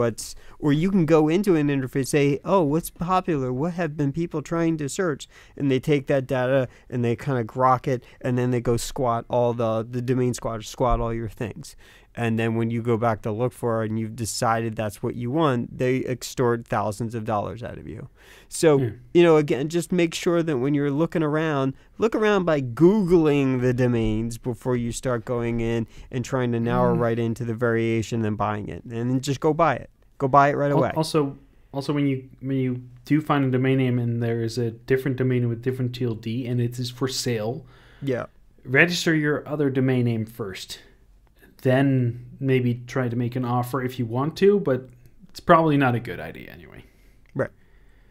or you can go into an interface, say, oh, what's popular? What have been people trying to search? And they take that data and they kind of grok it, and then they go squat all the domain squatters squat all your things. And then when you go back to look for it and you've decided that's what you want, they extort thousands of dollars out of you. So, again, just make sure that when you're look around by Googling the domains before you start going in and trying to narrow right into the variation and buying it. And then just go buy it. Go buy it right away. Also, when you do find a domain name and there is a different domain with different TLD and it is for sale, register your other domain name first. Then maybe try to make an offer if you want to, but it's probably not a good idea anyway. Right.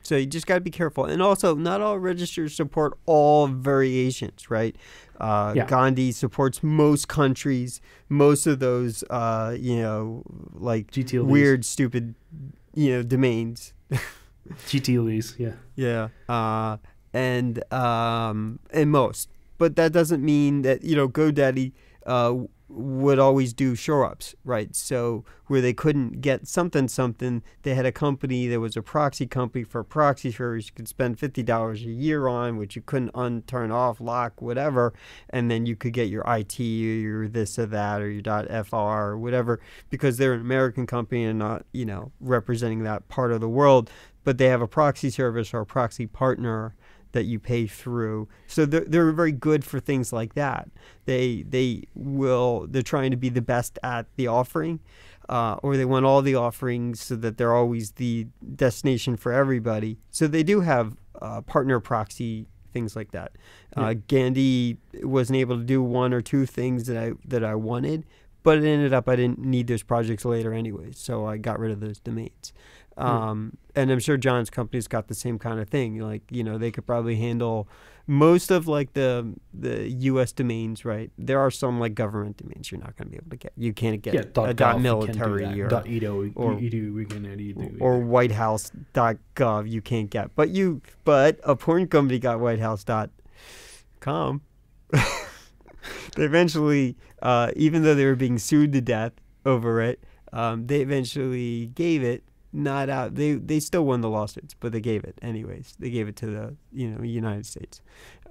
So you just got to be careful. And also, not all registers support all variations, right? Gandhi supports most countries, most of those, like GTLDs. Weird, stupid, domains. GTLDs, yeah. Yeah. And most. But that doesn't mean that, GoDaddy would always do shore-ups, right? So where they couldn't get something, they had a company that was a proxy company for proxy servers you could spend $50 a year on, which you couldn't turn off, lock, whatever, and then you could get your IT or your this or that or your .fr or whatever, because they're an American company and not, representing that part of the world, but they have a proxy service or a proxy partner that you pay through. So they're very good for things like that. They're trying to be the best at the offering, or they want all the offerings so that they're always the destination for everybody. So they do have partner proxy things like that. Gandhi wasn't able to do one or two things that I wanted, but it ended up I didn't need those projects later anyway, so I got rid of those domains. And I'm sure John's company's got the same kind of thing. Like, they could probably handle most of like the U.S. domains, right? There are some like government domains you're not going to be able to get. You can't get a .military or .whitehouse.gov you can't get. But a porn company got whitehouse.com. They eventually, even though they were being sued to death over it, they eventually gave it. Not out. They still won the lawsuits, but they gave it anyways. They gave it to the United States.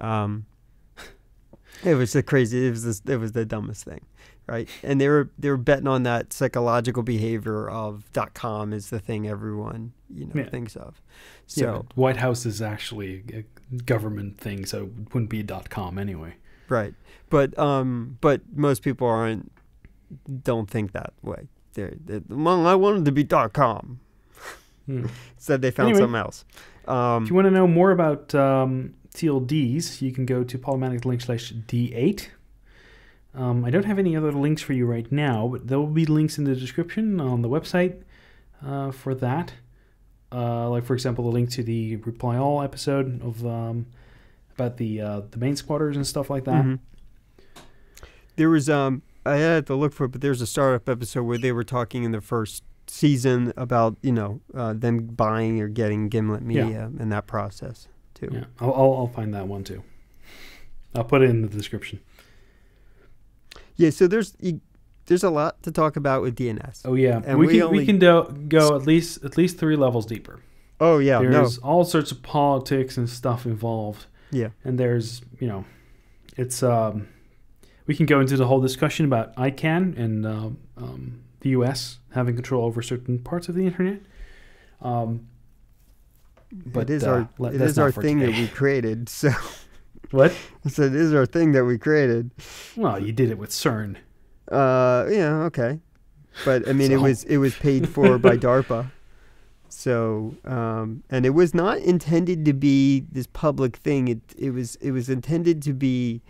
It was the crazy. It was the dumbest thing, right? And they were betting on that psychological behavior of .com is the thing everyone thinks of. So White House is actually a government thing, so it wouldn't be .com anyway. Right, but most people don't think that way. I wanted to be .com. Said they found something else. If you want to know more about TLDs, you can go to Polymatic.link/D8. I don't have any other links for you right now, but there will be links in the description on the website for that. Like, for example, the link to the Reply All episode of about the domain squatters and stuff like that. Mm-hmm. There was I had to look for it, but there's a startup episode where they were talking in the first season about them buying or getting Gimlet Media and that process too. Yeah, I'll find that one too. I'll put it in the description. Yeah, so there's a lot to talk about with DNS. Oh yeah, and we can go at least 3 levels deeper. Oh yeah, there's all sorts of politics and stuff involved. Yeah, and there's it's we can go into the whole discussion about ICANN and the US having control over certain parts of the internet. But it is our thing that we created. So what? So it is our thing that we created. Well, you did it with CERN. Yeah, okay. But I mean, it was paid for by DARPA. So, and it was not intended to be this public thing. It was intended to be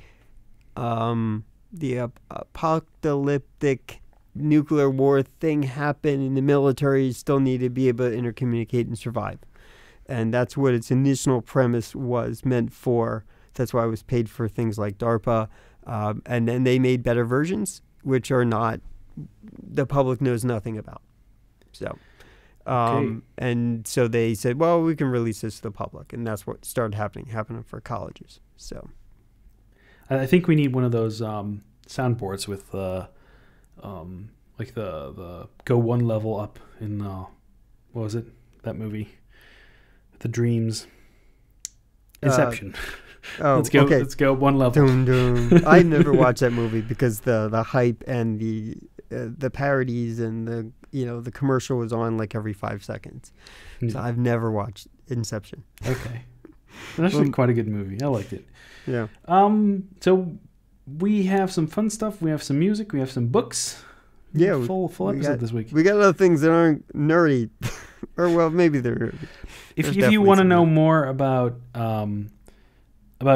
the apocalyptic nuclear war thing happened, and the military still needed to be able to intercommunicate and survive. And that's what its initial premise was meant for. That's why it was paid for things like DARPA. And then they made better versions, which are not, the public knows nothing about. So, and so they said, well, we can release this to the public. And that's what started happening for colleges. So I think we need one of those soundboards with like the go one level up in, what was it? That movie? The Dreams. Inception. Let's go. Okay. Let's go one level. Dun, dun. I never watched that movie because the hype and the parodies and the commercial was on like every 5 seconds. So I've never watched Inception. Okay, that's actually quite a good movie. I liked it. Yeah. So we have some fun stuff. We have some music. We have some books. Yeah. Full episode this week. We got other things that aren't nerdy, or well, maybe they're nerdy. If you want to know more about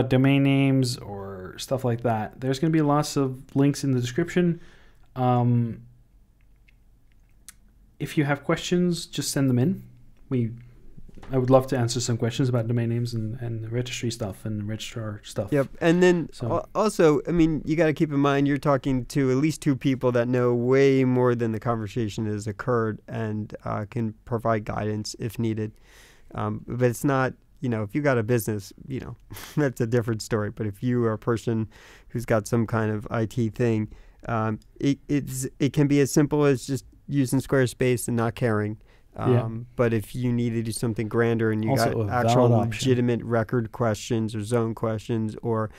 domain names or stuff like that, there's going to be lots of links in the description. If you have questions, just send them in. I would love to answer some questions about domain names and the registry stuff and the registrar stuff. Yep. And then also, I mean, you got to keep in mind you're talking to at least 2 people that know way more than the conversation has occurred and can provide guidance if needed. But it's not, if you got a business, that's a different story. But if you are a person who's got some kind of IT thing, it can be as simple as just using Squarespace and not caring. But if you need to do something grander and you also got actual legitimate record questions or zone questions or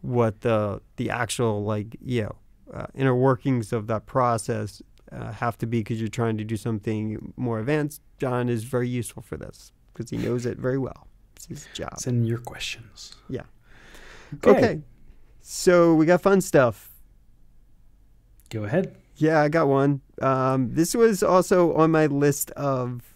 what the actual inner workings of that process have to be because you're trying to do something more advanced, John is very useful for this because he knows it very well. It's his job. Send your questions. Yeah. Okay. So we got fun stuff. Go ahead. Yeah, I got one. This was also on my list of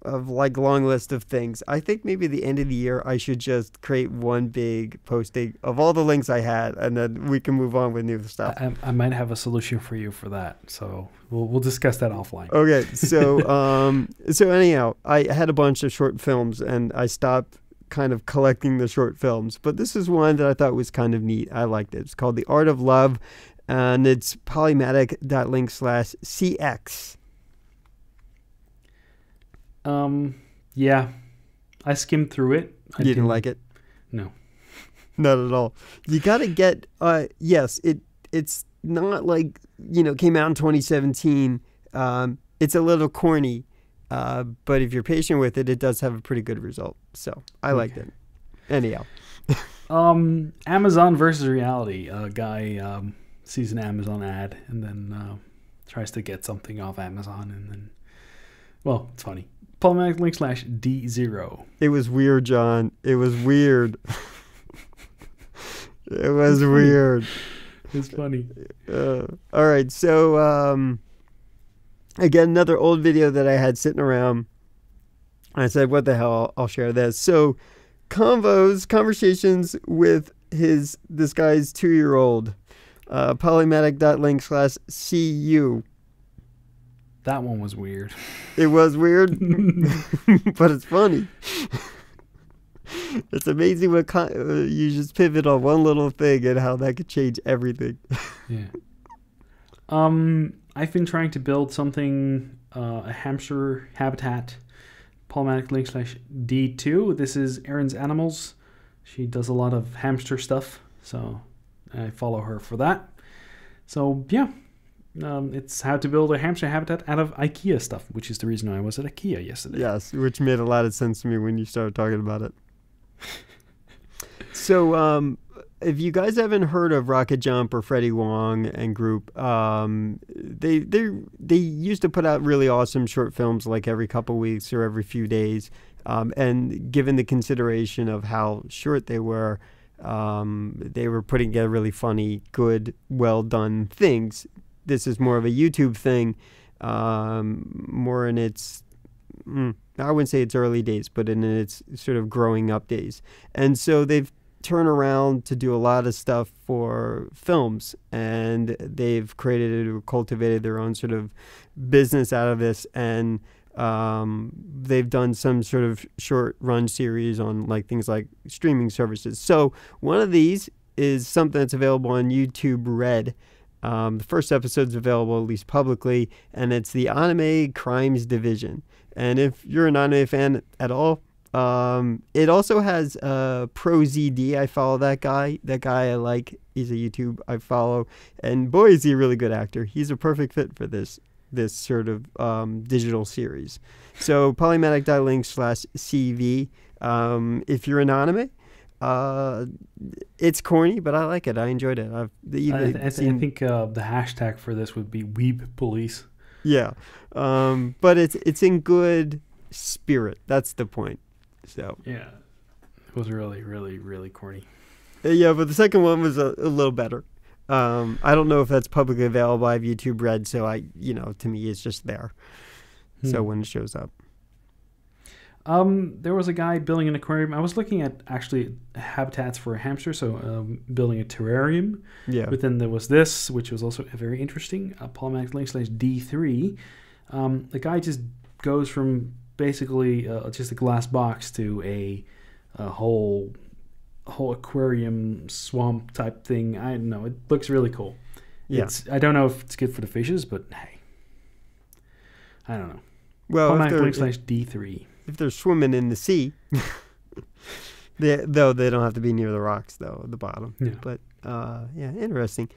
long list of things. I think maybe at the end of the year I should just create one big posting of all the links I had, and then we can move on with new stuff. I might have a solution for you for that, so we'll discuss that offline. Okay, so so anyhow, I had a bunch of short films, and I stopped kind of collecting the short films, but this is one that I thought was kind of neat. I liked it. It's called The Art of Love. And it's polymatic.link/CX. Yeah. I skimmed through it. You didn't like it? No. Not at all. You got to get, yes, it's not like, came out in 2017. It's a little corny, but if you're patient with it, it does have a pretty good result. So I liked it. Anyhow. Amazon versus reality. A guy, sees an Amazon ad and then tries to get something off Amazon and then, well, it's funny. Polymatic.link/D0. It was weird, John. It was weird. It was weird. It's funny. All right. So, again, another old video that I had sitting around. I said, what the hell? I'll share this. So, conversations with this guy's 2-year-old. Polymatic.link/CU. That one was weird. It was weird, but it's funny. It's amazing what you just pivot on one little thing and how that could change everything. Yeah. I've been trying to build something, a hamster habitat. Polymatic.link/D2. This is Erin's Animals. She does a lot of hamster stuff, so I follow her for that. So, yeah. It's how to build a hamster habitat out of IKEA stuff, which is the reason I was at IKEA yesterday. Yes, which made a lot of sense to me when you started talking about it. So, if you guys haven't heard of Rocket Jump or Freddie Wong and group, they used to put out really awesome short films like every couple weeks or every few days. And given the consideration of how short they were putting together really funny, good, well done things. This is more of a YouTube thing, more in its, I wouldn't say it's early days, but in its sort of growing up days. And so they've turned around to do a lot of stuff for films, and they've created or cultivated their own sort of business out of this. And they've done some sort of short run series on like things like streaming services. So one of these is something that's available on YouTube Red. The first episode's available, at least publicly, and it's the Anime Crimes Division. And if you're an anime fan at all, it also has ProZD. I follow that guy. That guy I like. He's a YouTube I follow. And boy, is he a really good actor. He's a perfect fit for this sort of digital series. So Polymatic.link/CV. If you're an anime, it's corny, but I like it. I enjoyed it. I think the hashtag for this would be Weeb Police. Yeah, but it's in good spirit. That's the point. So yeah, it was really, really, really corny. Yeah, but the second one was a little better. I don't know if that's publicly available. I have YouTube Red, so to me, it's just there. So when it shows up. There was a guy building an aquarium. I was looking at actually habitats for a hamster, so building a terrarium. Yeah. But then there was this, which was also very interesting. Polymatic.link/D3. The guy just goes from basically just a glass box to a whole aquarium swamp type thing. I don't know. It looks really cool. Yeah. I don't know if it's good for the fishes, but hey, I don't know. Well, Polymatic.link/D3. If they're swimming in the sea, they don't have to be near the rocks though, at the bottom. Yeah. But interesting.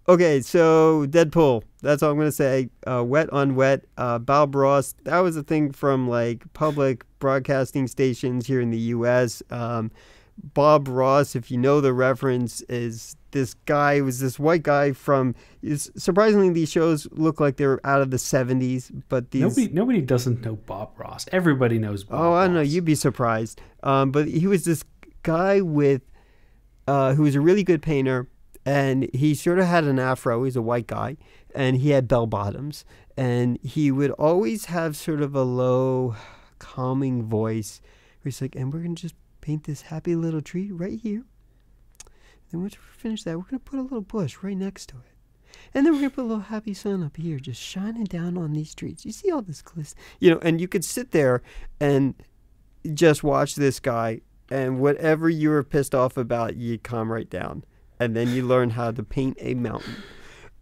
Okay, so Deadpool. That's all I'm gonna say. Wet on wet. Bob Ross. That was a thing from like public broadcasting stations here in the U.S. Bob Ross, if you know the reference, is this guy, was this white guy surprisingly these shows look like they're out of the 70s, but these... Nobody doesn't know Bob Ross. Everybody knows Bob Ross. Oh, I don't know. You'd be surprised. But he was this guy who was a really good painter, and he sort of had an afro. He's a white guy, and he had bell bottoms, and he would always have sort of a low, calming voice where he's like, and we're going to just paint this happy little tree right here. Then once we finish that, we're going to put a little bush right next to it. And then we're going to put a little happy sun up here just shining down on these trees. You see all this glister? And you could sit there and just watch this guy, and whatever you were pissed off about, you calm right down. And then you learn how to paint a mountain.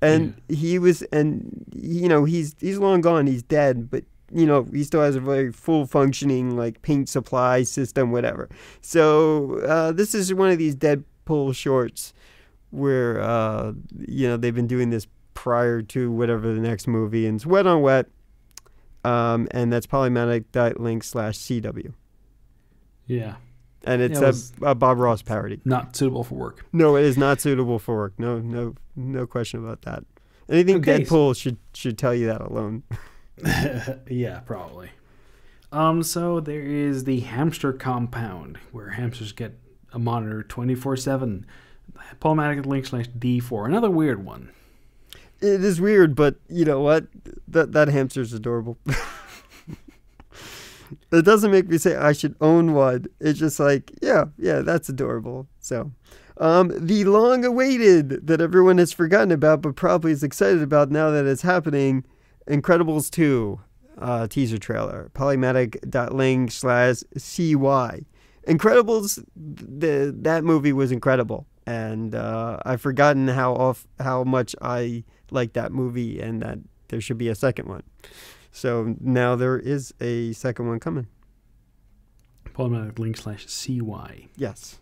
And he's long gone. He's dead, but he still has a very full functioning like paint supply system, whatever. So this is one of these Deadpool shorts where, they've been doing this prior to whatever the next movie, and it's Wet on Wet. And that's Polymatic.link/CW. Yeah. And it's a Bob Ross parody. Not suitable for work. No, it is not suitable for work. No question about that. Anything Deadpool should tell you that alone. Yeah, probably. So there is the hamster compound, where hamsters get a monitor 24/7. Polymatic.link/D4. Another weird one. It is weird, but you know what? That hamster's adorable. It doesn't make me say I should own one. It's just like, yeah, that's adorable. So, the long-awaited that everyone has forgotten about, but probably is excited about now that it's happening, Incredibles 2 teaser trailer. Polymatic.link/CY. Incredibles, that movie was incredible, and I've forgotten how much I like that movie, and that there should be a second one. So now there is a second one coming. Polymatic.link/CY. Yes.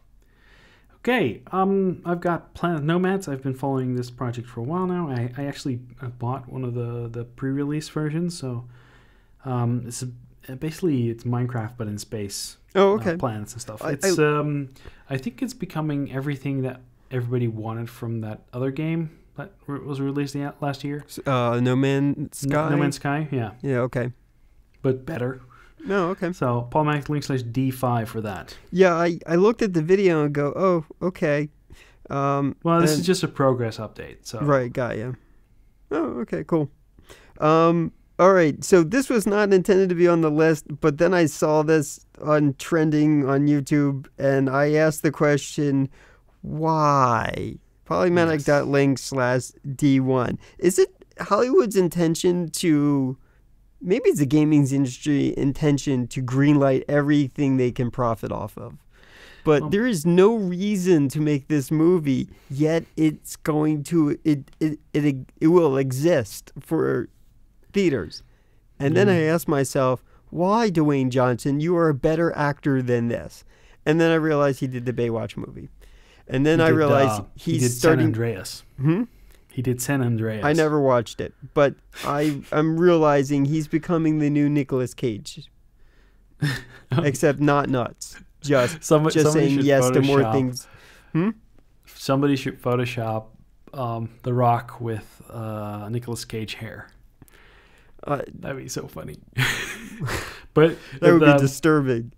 Okay, I've got Planet Nomads. I've been following this project for a while now. I actually bought one of the pre-release versions, so basically it's Minecraft but in space. Oh, okay. Planets and stuff. I think it's becoming everything that everybody wanted from that other game that was released last year. No Man's Sky. No Man's Sky. Yeah. Yeah. Okay. But better. No. Okay. So Polymatic.media/D5 for that. Yeah. I looked at the video and go, oh, okay. Well, this is just a progress update. So right. Got you. Oh, okay. Cool. All right, so this was not intended to be on the list, but then I saw this on trending on YouTube, and I asked the question, why? Polymatic.link/D1. Is it Hollywood's intention to, maybe it's the gaming industry intention to greenlight everything they can profit off of? But there is no reason to make this movie, yet it's going to, it will exist for theaters. And then I asked myself, why, Dwayne Johnson? You are a better actor than this. And then I realized he did the Baywatch movie. And then I realized he did San Andreas. He did San Andreas. I never watched it, but I'm realizing he's becoming the new Nicolas Cage. Except not nuts. Just saying yes to more things. Somebody should Photoshop The Rock with Nicolas Cage hair. That'd be so funny. But that would be disturbing.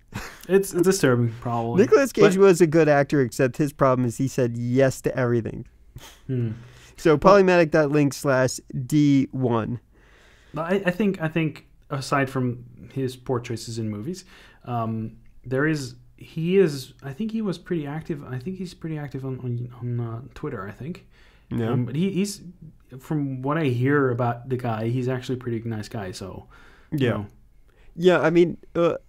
It's disturbing, probably. Nicolas Cage was a good actor, except his problem is he said yes to everything. So Polymatic.link/D1. I think aside from his poor choices in movies, he was pretty active. I think he's pretty active on Twitter, I think. Yeah. But he's, from what I hear about the guy, he's actually a pretty nice guy. So, yeah. Yeah, I mean,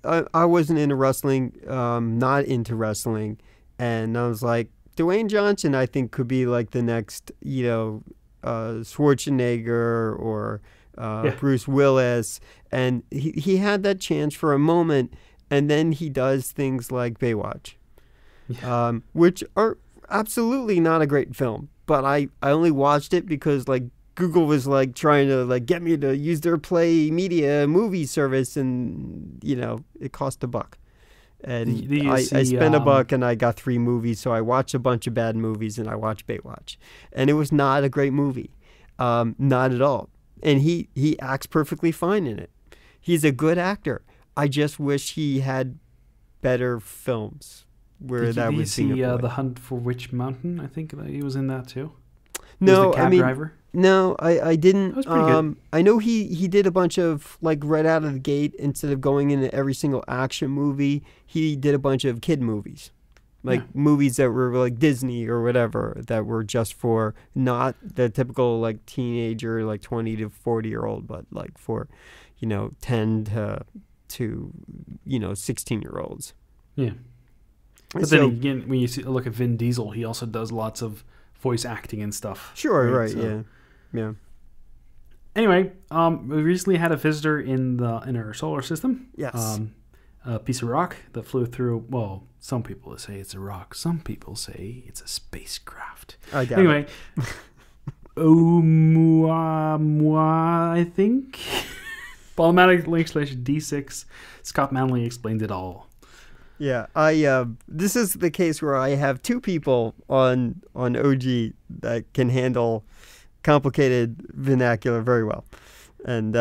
I wasn't into wrestling, not into wrestling. And I was like, Dwayne Johnson, I think, could be like the next, Schwarzenegger or Bruce Willis. And he had that chance for a moment. And then he does things like Baywatch, which are absolutely not a great film. But I only watched it because like Google was like trying to like get me to use their Polymedia movie service, and it cost $1. And I spent $1 and I got 3 movies. So I watched a bunch of bad movies and I watched Baywatch, and it was not a great movie, not at all. And he acts perfectly fine in it. He's a good actor. I just wish he had better films where that would be. Did you see The Hunt for Witch Mountain? I think that he was in that too. No, the cab driver. No, I didn't. That was pretty good. I know he did a bunch of, like, right out of the gate, instead of going into every single action movie, he did a bunch of kid movies. Like movies that were like Disney or whatever, that were just for not the typical like teenager, like 20 to 40-year-old, but like for, 10 to 16-year-olds. Yeah. But then again, when you look at Vin Diesel, he also does lots of voice acting and stuff. Sure, right, so. Yeah. Anyway, we recently had a visitor in our solar system. Yes. A piece of rock that flew through. Well, some people say it's a rock. Some people say it's a spacecraft. I doubt anyway, Oumuamua, I think. Polymatic.link/D6. Scott Manley explained it all. Yeah, this is the case where I have 2 people on OG that can handle complicated vernacular very well. And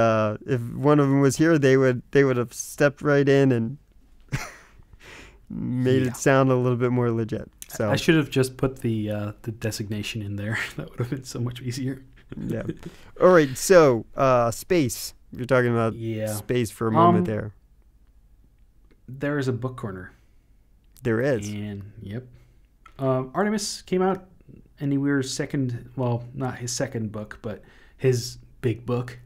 if one of them was here, they would have stepped right in and made it sound a little bit more legit. So I should have just put the designation in there. That would have been so much easier. Yeah. All right. So space. You're talking about space for a moment there. There is a book corner. There is. And Artemis came out, and Wier's second, well, not his second book, but his big book,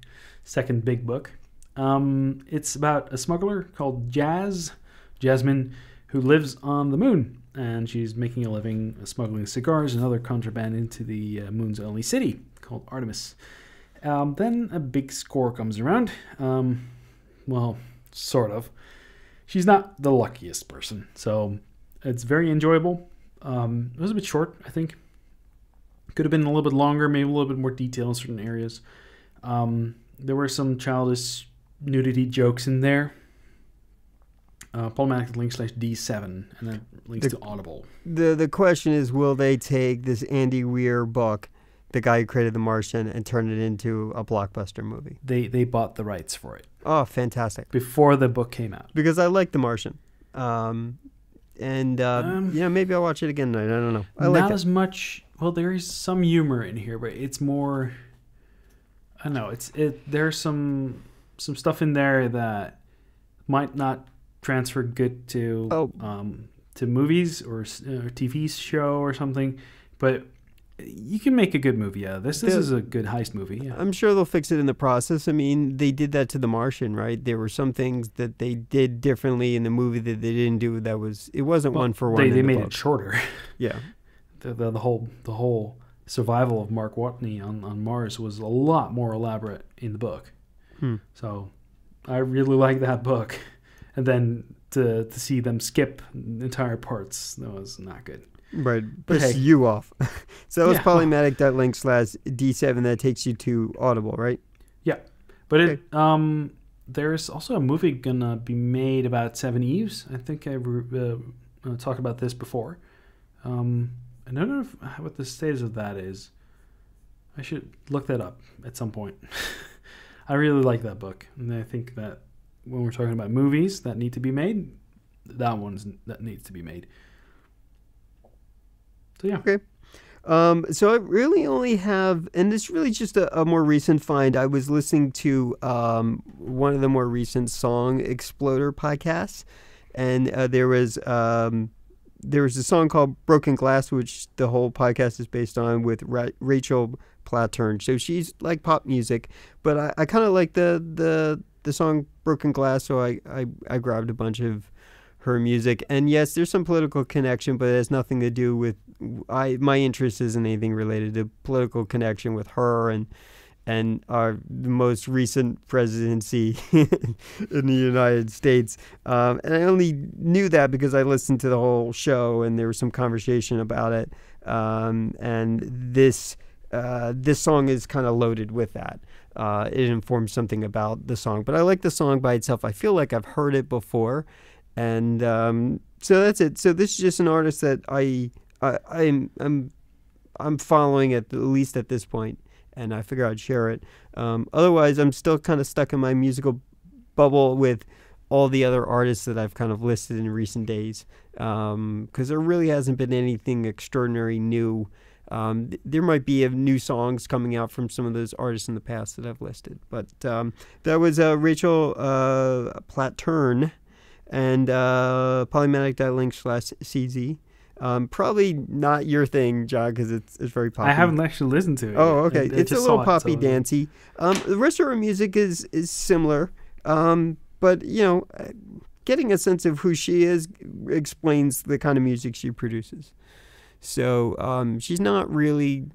second big book. It's about a smuggler called Jasmine, who lives on the moon, and she's making a living smuggling cigars and other contraband into the moon's only city called Artemis. Then a big score comes around. Well, sort of. She's not the luckiest person, so it's very enjoyable. It was a bit short, I think. Could have been a little bit longer, maybe a little bit more detail in certain areas. There were some childish nudity jokes in there, Polymatic.link/D7, and then links to Audible. The question is, will they take this Andy Weir book, the guy who created The Martian, and turn it into a blockbuster movie? They bought the rights for it. Oh, fantastic. Before the book came out. Because I like The Martian. Maybe I'll watch it again tonight. I don't know. Not as much. Well, there is some humor in here, but it's more. I don't know. There's some stuff in there that might not transfer good to movies or TV show or something, but you can make a good movie out of this. This is a good heist movie. Yeah. I'm sure they'll fix it in the process. I mean, they did that to The Martian, right? There were some things that they did differently in the movie that they didn't do. It wasn't one for one. They made it shorter. Yeah. The whole survival of Mark Watney on Mars was a lot more elaborate in the book. So I really like that book. And then to see them skip entire parts, that was not good. Right, piss you off. So that was Polymatic.link/D7 that takes you to Audible, right? Yeah, but there's also a movie gonna be made about Seven Eves. I think I talked about this before. I don't know what the status of that is. I should look that up at some point. I really like that book, and I think that when we're talking about movies that need to be made, that needs to be made. So yeah. Okay. So I really only have, and this is really just a more recent find. I was listening to one of the more recent Song Exploder podcasts, and there was a song called "Broken Glass," which the whole podcast is based on, with Rachel Plattern. So she's like pop music, but I kind of like the song "Broken Glass," so I grabbed a bunch of her music. And yes, there's some political connection, but it has nothing to do with my interest isn't anything related to political connection with her and the most recent presidency in the United States. And I only knew that because I listened to the whole show and there was some conversation about it. And this song is kind of loaded with that. It informs something about the song, but I like the song by itself. I feel like I've heard it before. And so that's it. So this is just an artist that I'm following at least at this point, and I figure I'd share it. Otherwise, I'm still kind of stuck in my musical bubble with all the other artists that I've kind of listed in recent days, because there really hasn't been anything extraordinary new. There might be new songs coming out from some of those artists in the past that I've listed, but that was Rachel Plattern and Polymatic.link/CZ. Probably not your thing, John, because it's very poppy. I haven't actually listened to it. Oh, okay. It's a little poppy, dancey. The rest of her music is similar, but getting a sense of who she is explains the kind of music she produces. So she's not really.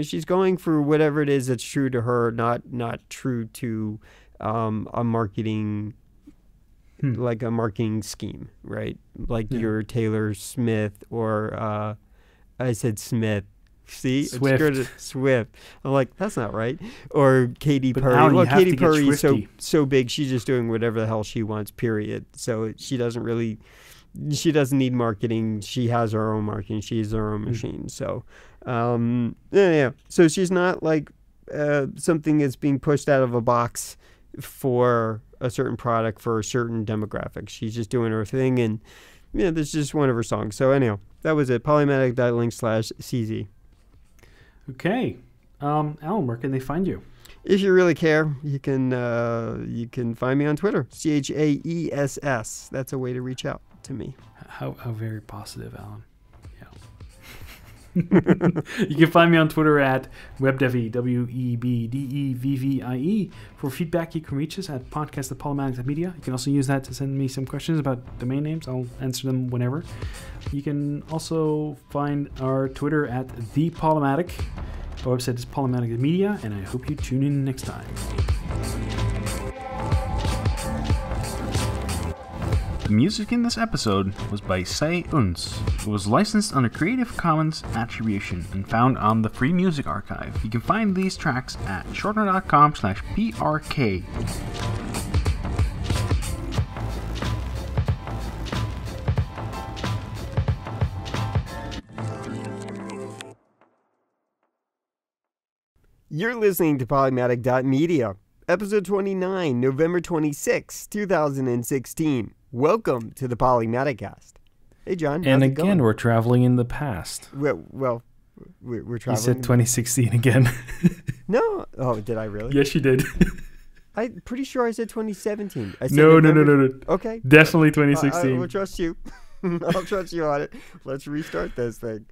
She's going for whatever it is that's true to her, not true to a marketing. Like a marketing scheme, right? Like your Taylor Smith or I said Smith. See? Swift. I'm like, that's not right. Or Katy Perry. Al, well, Katy Perry is so big, she's just doing whatever the hell she wants, period. So she doesn't need marketing. She has her own marketing. She's her own machine. So, yeah. So she's not like something that's being pushed out of a box for a certain product for a certain demographic. She's just doing her thing, and this is just one of her songs. So anyhow, that was it. Polymatic.link/CZ. Okay. Alan, where can they find you? If you really care, you can find me on Twitter. CHAESS. That's a way to reach out to me. How very positive, Alan. You can find me on Twitter at WebDevy, WEBDEVVIE. For feedback, you can reach us at podcast@Polymatic.media. You can also use that to send me some questions about domain names. I'll answer them whenever. You can also find our Twitter at ThePolymatic. Our website is Polymatic.media, and I hope you tune in next time. The music in this episode was by Say Uns. It was licensed under Creative Commons Attribution and found on the Free Music Archive. You can find these tracks at shortner.com/PRK. You're listening to Polymatic.media, episode 29, November 26, 2016. Welcome to the Polymaticast. Hey, John. And how's it again, going? we're traveling in the past. We're You traveling. said 2016 again. No. Oh, did I really? Yes, you did. I'm pretty sure I said 2017. I said No. Okay. Definitely I 2016. will trust you. I'll trust you on it. Let's restart this thing.